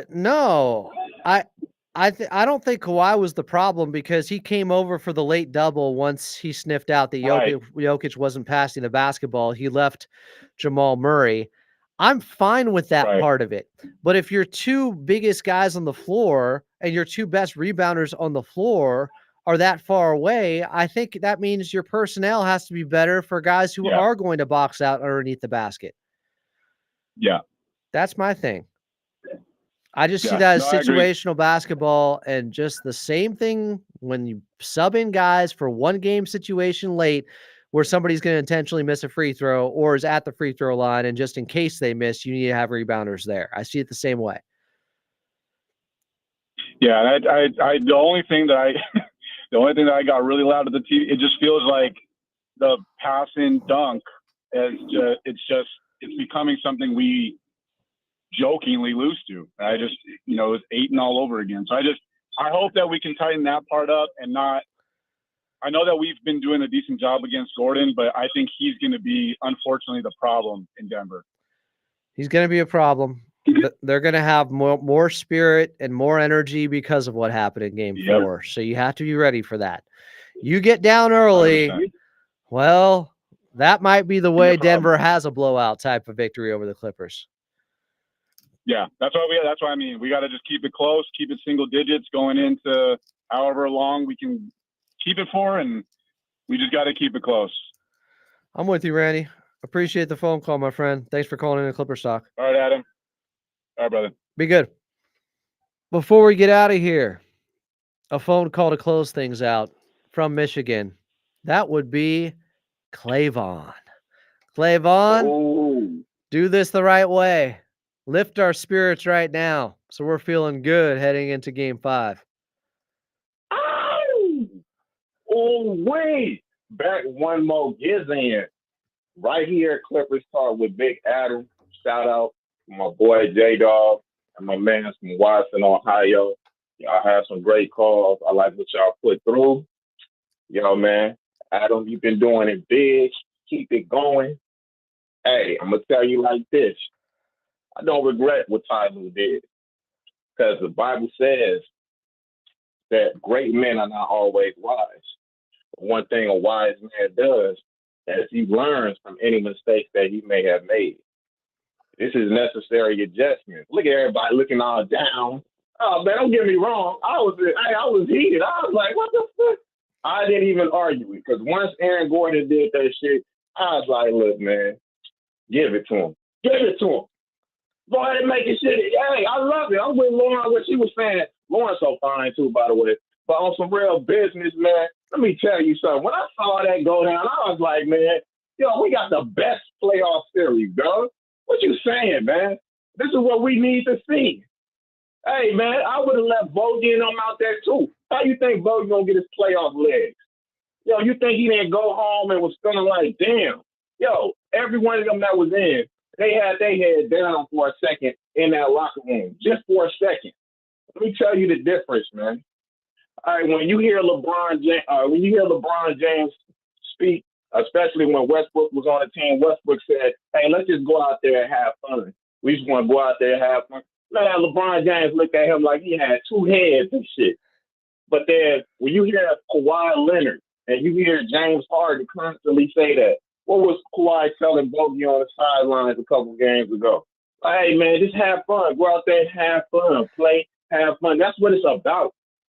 No. I don't think Kawhi was the problem because he came over for the late double once he sniffed out that Jokic wasn't passing the basketball. He left Jamal Murray. I'm fine with that part of it. But if your 2 biggest guys on the floor and your 2 best rebounders on the floor are that far away, I think that means your personnel has to be better for guys who are going to box out underneath the basket. Yeah. That's my thing. I just see that as situational basketball, and just the same thing when you sub in guys for one game situation late where somebody's going to intentionally miss a free throw or is at the free throw line, and just in case they miss, you need to have rebounders there. I see it the same way. Yeah, the only thing that I got really loud at the TV, it just feels like the pass and dunk it's becoming something we jokingly lose to. It's Aiton all over again. So I hope that we can tighten that part up and not. I know that we've been doing a decent job against Gordon, but I think he's going to be, unfortunately, the problem in Denver. He's going to be a problem. They're going to have more spirit and more energy because of what happened in Game 4. So you have to be ready for that. You get down early, 100%. well, that might be the way Denver has a blowout type of victory over the Clippers. Yeah, that's what I mean. We got to just keep it close, keep it single digits going into however long we can keep it for, and we just got to keep it close. I'm with you, Randy. Appreciate the phone call, my friend. Thanks for calling in the Clipper Stock. All right, Adam. All right, brother. Be good. Before we get out of here, a phone call to close things out from Michigan. That would be Clavon. Clavon, do this the right way. Lift our spirits right now so we're feeling good heading into Game 5. Oh, wait. Back one more giz in. Right here at Clippers Talk with Big Adam. Shout out to my boy J-Dog and my man from Watson, Ohio. Y'all have some great calls. I like what y'all put through. Yo, man, Adam, you've been doing it big. Keep it going. Hey, I'm going to tell you like this. I don't regret what Ty Lue did, because the Bible says that great men are not always wise. But one thing a wise man does is he learns from any mistakes that he may have made. This is necessary adjustment. Look at everybody looking all down. Oh, man, don't get me wrong. I was heated. I was like, what the fuck? I didn't even argue it, because once Aaron Gordon did that shit, I was like, look, man, give it to him. Give it to him. Go ahead and make it shit. Hey, I love it. I'm with Lauren, what she was saying. Lauren's so fine, too, by the way. But on some real business, man, let me tell you something. When I saw that go down, I was like, man, yo, we got the best playoff series, dog. What you saying, man? This is what we need to see. Hey, man, I would have left Bogey and them out there, too. How you think Bogey going to get his playoff legs? Yo, you think he didn't go home and was feeling like, damn. Yo, every one of them that was in, they had their head down for a second in that locker room, just for a second. Let me tell you the difference, man. All right, when you hear LeBron James speak, especially when Westbrook was on the team, Westbrook said, hey, let's just go out there and have fun. We just want to go out there and have fun. Man, LeBron James looked at him like he had two heads and shit. But then when you hear Kawhi Leonard and you hear James Harden constantly say that, what was Kawhi telling Bogey on the sidelines a couple games ago? Hey, man, just have fun. Go out there and have fun. Play, have fun. That's what it's about.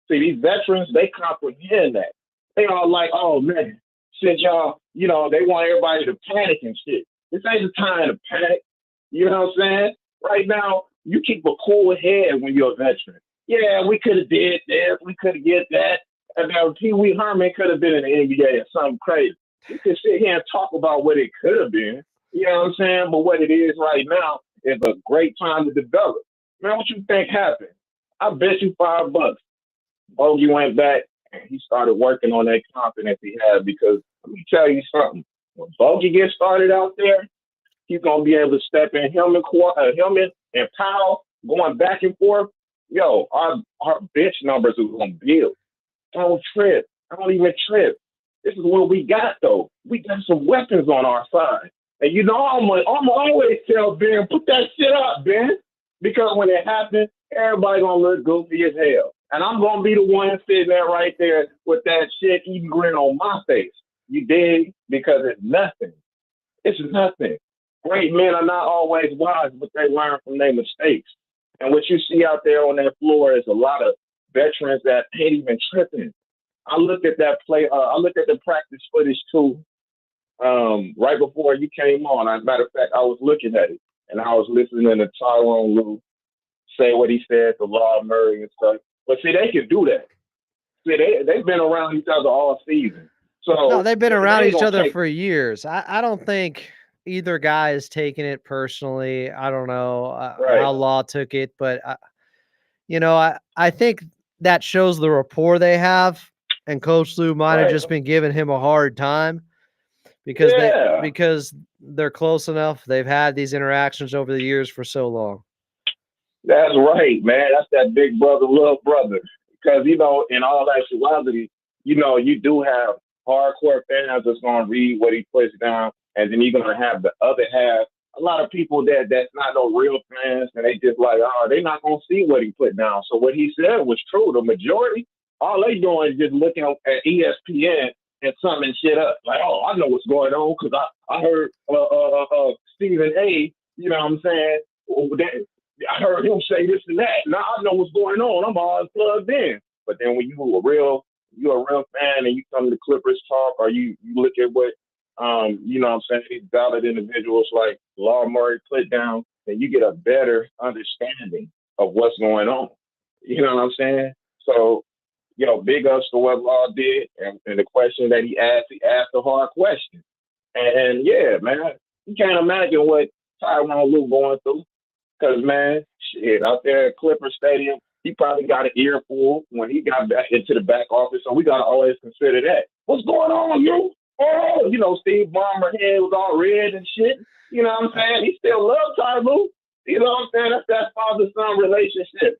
See, these veterans, they comprehend that. They are like, oh, man, since y'all, they want everybody to panic and shit. This ain't the time to panic. You know what I'm saying? Right now, you keep a cool head when you're a veteran. Yeah, we could have did this. We could have did that. And now Pee Wee Herman could have been in the NBA or something crazy. You can sit here and talk about what it could have been. You know what I'm saying? But what it is right now is a great time to develop. Man, what you think happened? I bet you $5. Bogey went back and he started working on that confidence he had, because let me tell you something. When Bogey gets started out there, he's going to be able to step in him and Powell going back and forth. Yo, our bench numbers are going to build. Don't trip. Don't even trip. This is what we got, though. We got some weapons on our side. And I'm always tell Ben, put that shit up, Ben. Because when it happens, everybody going to look goofy as hell. And I'm going to be the one sitting there right there with that shit eating grin on my face. You dig? Because it's nothing. It's nothing. Great men are not always wise, but they learn from their mistakes. And what you see out there on that floor is a lot of veterans that ain't even tripping. I looked at that play. I looked at the practice footage too, right before you came on. As a matter of fact, I was looking at it and I was listening to Tyronn Lue say what he said to Law Murray and stuff. But see, they can do that. See, they've been around each other all season. So no, they've been around each other for years. I don't think either guy is taking it personally. I don't know how Law took it, but I think that shows the rapport they have, and Coach Lue might have Right. just been giving him a hard time because Yeah. they're close enough. They've had these interactions over the years for so long. That's right, man. That's that big brother, little brother. Because, in all actuality, you do have hardcore fans that's going to read what he puts down, and then you're going to have the other half. A lot of people that's not no real fans, and they just like, they're not going to see what he put down. So what he said was true. The majority, all they doing is just looking at ESPN and summing shit up. Like, I know what's going on because I heard Stephen A., you know what I'm saying, I heard him say this and that. Now I know what's going on. I'm all plugged in. But then when you're a real fan and you come to Clippers talk, or you look at what you know what I'm saying, these valid individuals like Law Murray put down, then you get a better understanding of what's going on. You know what I'm saying? So, big ups for what Law did and the question that he asked a hard question. And yeah, man, you can't imagine what Tyronn Lue going through. Because, man, shit, out there at Clipper Stadium, he probably got an earful when he got back into the back office. So we got to always consider that. What's going on, you? Oh, Steve Ballmer's head was all red and shit. You know what I'm saying? He still loves Ty Lue. You know what I'm saying? That's that father-son relationship.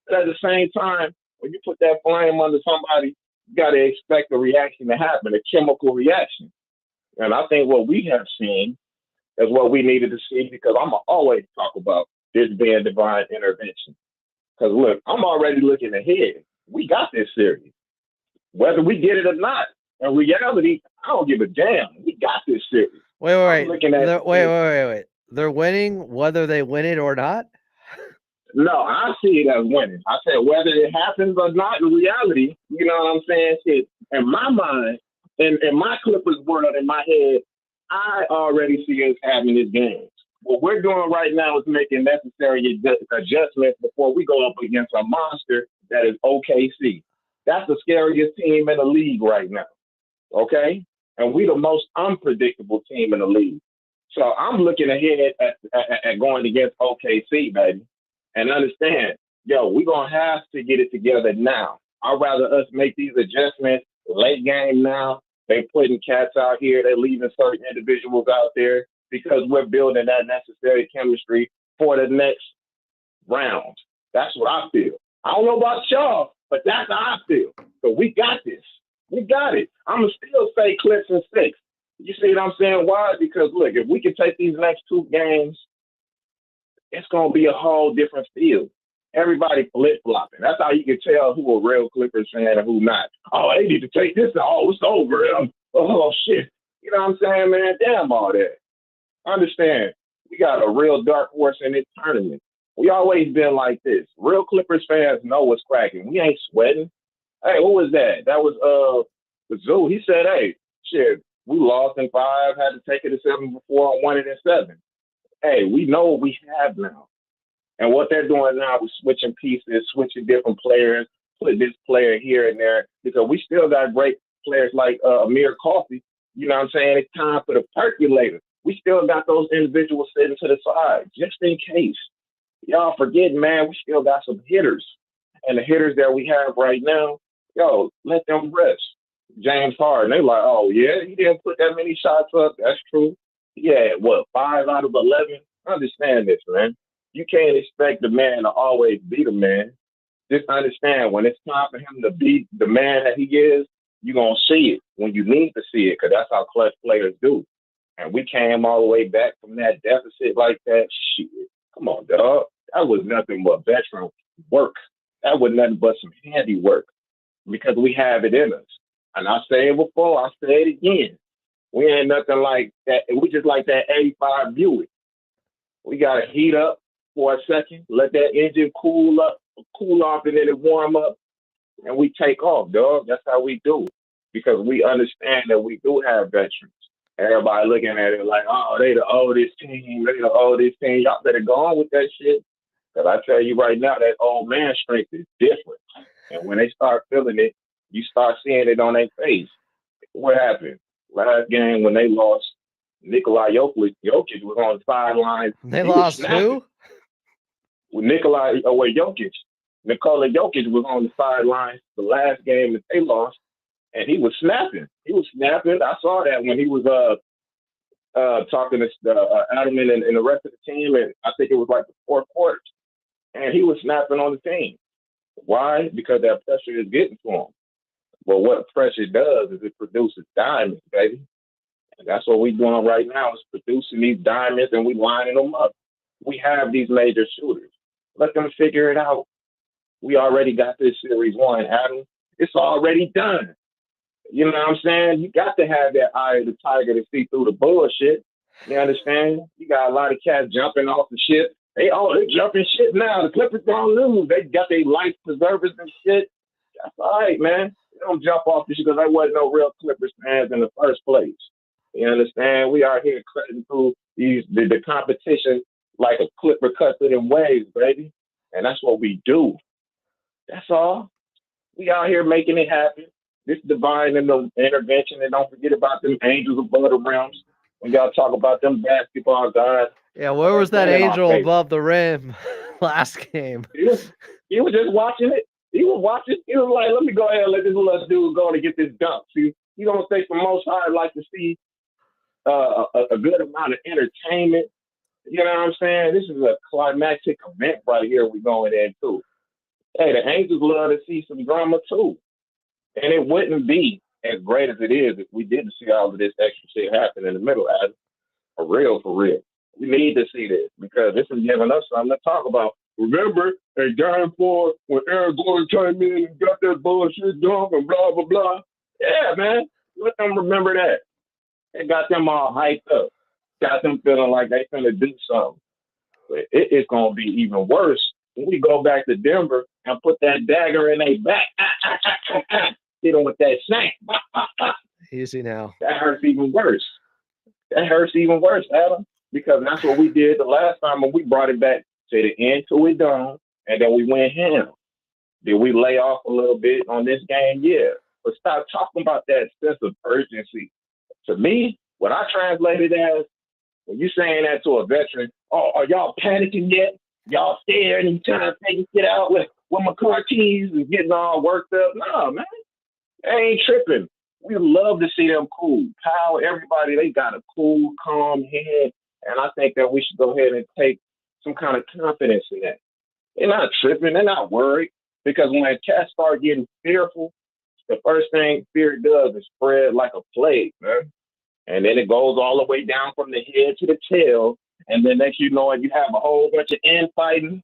But at the same time, when you put that flame under somebody, you got to expect a reaction to happen, a chemical reaction. And I think what we have seen is what we needed to see, because I'm going to always talk about this being divine intervention. Because, look, I'm already looking ahead. We got this series. Whether we get it or not, in reality, I don't give a damn. We got this series. Wait. Wait. They're winning whether they win it or not? No, I see it as winning. I said whether it happens or not in reality, you know what I'm saying? Shit, in my mind, in my Clippers world, in my head, I already see us having this game. What we're doing right now is making necessary adjustments before we go up against a monster that is OKC. That's the scariest team in the league right now, okay? And we the most unpredictable team in the league. So I'm looking ahead at going against OKC, baby, and understand, we're going to have to get it together now. I'd rather us make these adjustments late game now. They putting cats out here. They're leaving certain individuals out there because we're building that necessary chemistry for the next round. That's what I feel. I don't know about y'all, but that's how I feel. So we got this. We got it. I'm going to still say Clips in 6. You see what I'm saying? Why? Because, look, if we can take these next 2 games, it's going to be a whole different field. Everybody flip-flopping. That's how you can tell who a real Clippers fan and who not. Oh, they need to take this. Oh, it's over. Oh, shit. You know what I'm saying, man? Damn all that. Understand, we got a real dark horse in this tournament. We always been like this. Real Clippers fans know what's cracking. We ain't sweating. Hey, who was that? That was Zu. He said, hey, shit, we lost in 5, had to take it to 7 before and won it in 7. Hey, we know what we have now. And what they're doing now is switching pieces, switching different players, put this player here and there, because we still got great players like Amir Coffey. You know what I'm saying? It's time for the percolator. We still got those individuals sitting to the side, just in case. Y'all forgetting, man, we still got some hitters. And the hitters that we have right now, let them rest. James Harden, they like, oh, yeah, he didn't put that many shots up. That's true. Yeah, 5 out of 11? Understand this, man. You can't expect the man to always be the man. Just understand, when it's time for him to be the man that he is, you're going to see it when you need to see it, because that's how clutch players do. And we came all the way back from that deficit like that. Shit, come on, dog. That was nothing but veteran work. That was nothing but some handiwork, because we have it in us. And I said it before, I say it again. We ain't nothing like that. We just like that 85 Buick. We got to heat up for a second, let that engine cool off, and then it warm up, and we take off, dog. That's how we do, because we understand that we do have veterans. Everybody looking at it like, oh, they the oldest team. Y'all better go on with that shit. Because I tell you right now, that old man strength is different. And when they start feeling it, you start seeing it on their face. What happened? Last game when they lost, Jokic was on the sidelines. They lost who? With Jokic. Nikola Jokic was on the sideline the last game that they lost, and he was snapping. I saw that when he was talking to Adam and the rest of the team, and I think it was like the fourth quarter, and he was snapping on the team. Why? Because that pressure is getting to him. But what pressure does is it produces diamonds, baby. And that's what we're doing right now is producing these diamonds, and we lining them up. We have these major shooters. Let them figure it out. We already got this series won, Adam. It's already done. You know what I'm saying? You got to have that eye of the tiger to see through the bullshit. You understand? You got a lot of cats jumping off the shit. They jumping shit now. The Clippers don't lose. They got their life preservers and shit. That's all right, man. They don't jump off this shit because there wasn't no real Clippers fans in the first place. You understand? We are here cutting through the competition like a clipper cuts it in waves, baby. And that's what we do. That's all. We out here making it happen. This divine intervention, and don't forget about them angels above the rims. We got to talk about them basketball guys. Yeah, where was that angel above the rim last game? He was just watching it. He was watching. He was like, let me go ahead and let this little dude go and get this dunk. See, you don't say for most I'd like to see a good amount of entertainment. You know what I'm saying? This is a climactic event right here we're going into. Hey, the Angels love to see some drama too. And it wouldn't be as great as it is if we didn't see all of this extra shit happen in the middle, Adam. For real, for real. We need to see this because this is giving us something to talk about. Remember, a game 4 when Aaron Gordon came in and got that bullshit dunk and blah, blah, blah. Yeah, man. Let them remember that. It got them all hyped up. Got them feeling like they finna do something. But it's going to be even worse when we go back to Denver and put that dagger in their back. Hit them with that shank. Easy now. That hurts even worse. Adam, because that's what we did the last time when we brought it back to the end till it done, and then we went ham. Did we lay off a little bit on this game? Yeah. But stop talking about that sense of urgency. To me, what I translated as, when you saying that to a veteran, oh, are y'all panicking yet? Y'all scared and trying to take it out with McCarthy's and getting all worked up? No, man. They ain't tripping. We love to see them cool. Powell, everybody, they got a cool, calm head. And I think that we should go ahead and take some kind of confidence in that. They're not tripping. They're not worried. Because when cats start getting fearful, the first thing fear does is spread like a plague, man. And then it goes all the way down from the head to the tail. And then next you know it, you have a whole bunch of infighting,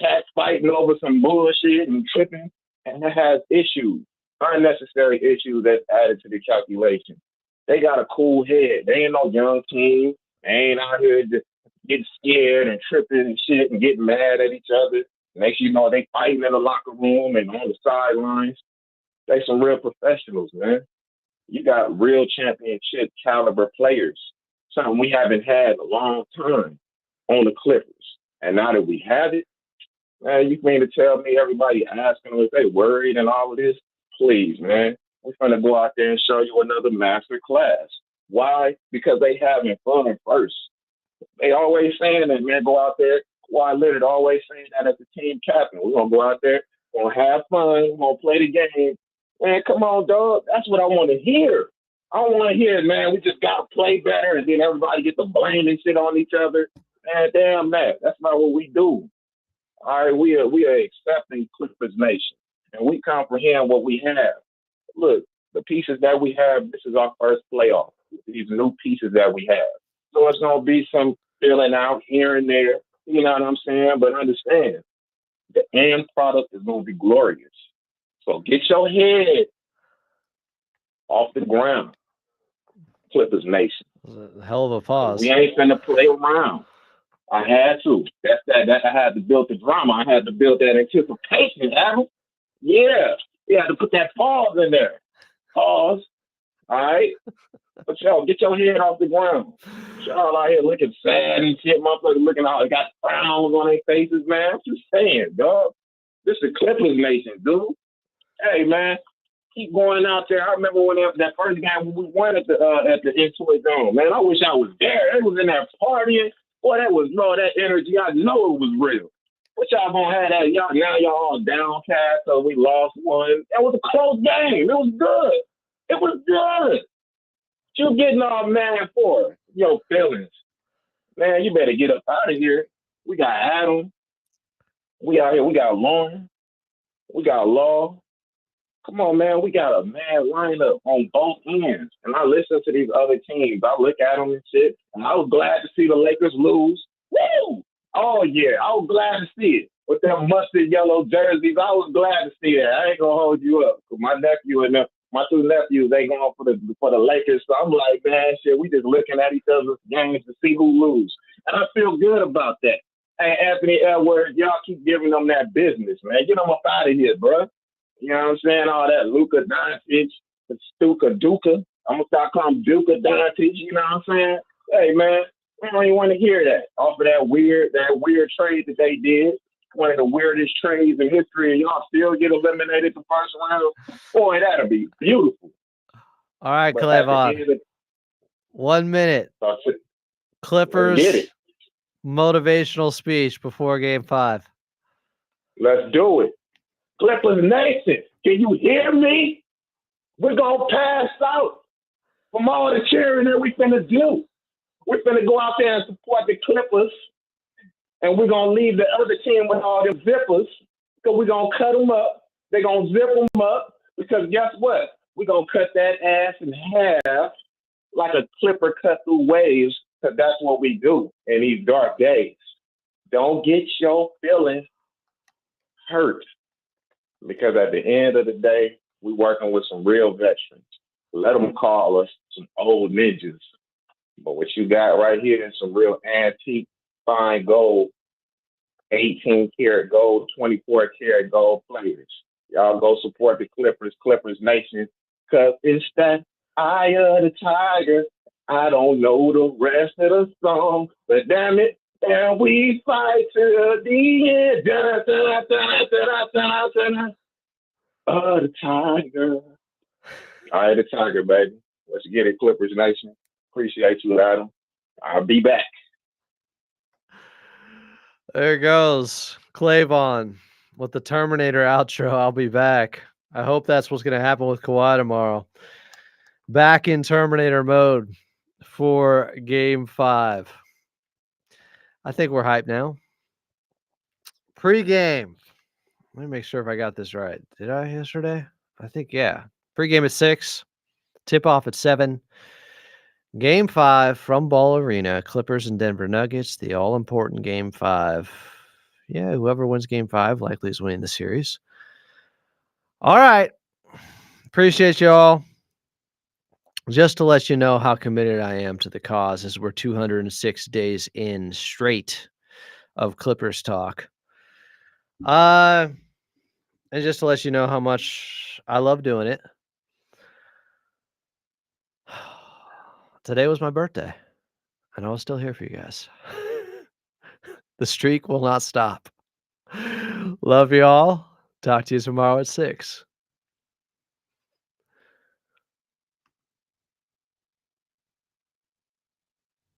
cats fighting over some bullshit and tripping. And that has issues, unnecessary issues that's added to the calculation. They got a cool head. They ain't no young team. They ain't out here just getting scared and tripping and shit and getting mad at each other. Next you know they fighting in the locker room and on the sidelines. They some real professionals, man. You got real championship caliber players, something we haven't had in a long time on the Clippers. And now that we have it, man, you mean to tell me everybody asking if they worried and all of this? Please, man. We're going to go out there and show you another master class. Why? Because they having fun first. They always saying that, man, go out there. Kawhi Leonard always saying that as the team captain. We're going to go out there, we're going to have fun, we're going to play the game. Man, come on, dog. That's what I want to hear. I don't want to hear, man, we just got to play better and then everybody get the blame and shit on each other. Man, damn that. That's not what we do. All right, we are accepting Clippers Nation, and we comprehend what we have. Look, the pieces that we have, this is our first playoff. These new pieces that we have. So it's going to be some filling out here and there. You know what I'm saying? But understand, the end product is going to be glorious. So get your head off the ground, Clippers Nation. A hell of a pause. We ain't finna play around. I had to. That's that. I had to build the drama. I had to build that anticipation, Adam. Yeah. You had to put that pause in there. Pause. All right? But y'all, get your head off the ground. Y'all out here looking sad and shit. Motherfuckers looking out. They got frowns on their faces, man. I'm just saying, dog. This is Clippers Nation, dude. Hey, man. Keep going out there. I remember when that first game when we won at the Intuit Dome. Man, I wish I was there. They was in there partying. Boy, that energy. I know it was real. What y'all gonna have that? Y'all all downcast, so we lost one. It was a close game. It was good. It was good. What you getting all mad for? Your feelings. Man, you better get up out of here. We got Adam. We out here. We got Lauren. We got Law. Come on, man. We got a mad lineup on both ends. And I listen to these other teams. I look at them and shit. And I was glad to see the Lakers lose. Woo! Oh, yeah. I was glad to see it. With them mustard yellow jerseys, I was glad to see that. I ain't going to hold you up. Cause my nephew and my two nephews, they going for the Lakers. So I'm like, man, shit, we just looking at each other's games to see who lose. And I feel good about that. Hey, Anthony Edwards, y'all keep giving them that business, man. Get them up out of here, bro. You know what I'm saying? All that Luka Doncic, Stuka Duka. I'm going to start calling him Duka Doncic. You know what I'm saying? Hey, man, I don't even want to hear that. Off of that weird trade that they did. One of the weirdest trades in history, and y'all still get eliminated the first round. Boy, that'll be beautiful. All right, Clavon. 1 minute. Clippers motivational speech before Game 5. Let's do it. Clippers Nation, can you hear me? We're going to pass out from all the cheering that we finna do. We're finna go out there and support the Clippers, and we're going to leave the other team with all them zippers, because we're going to cut them up. They're going to zip them up, because guess what? We're going to cut that ass in half like a clipper cut through waves, because that's what we do in these dark days. Don't get your feelings hurt. Because at the end of the day, we're working with some real veterans. Let them call us some old ninjas. But what you got right here is some real antique, fine gold, 18-karat gold, 24-karat gold players. Y'all go support the Clippers Nation, because it's that eye of the tiger. I don't know the rest of the song, but damn it, and we fight to the end. The tiger. All right, the tiger, baby. Let's get it, Clippers Nation. Appreciate you, Adam. I'll be back. There it goes. Clavon with the Terminator outro. I'll be back. I hope that's what's going to happen with Kawhi tomorrow. Back in Terminator mode for Game 5. I think we're hyped now. Pre-game. Let me make sure if I got this right. Did I yesterday? I think, yeah. Pre-game at 6. Tip-off at 7. Game 5 from Ball Arena. Clippers and Denver Nuggets. The all-important Game 5. Yeah, whoever wins Game 5 likely is winning the series. All right. Appreciate you all. Just to let you know how committed I am to the cause, as we're 206 days in straight of Clippers talk. And just to let you know how much I love doing it. Today was my birthday, and I was still here for you guys. The streak will not stop. Love you all. Talk to you tomorrow at 6.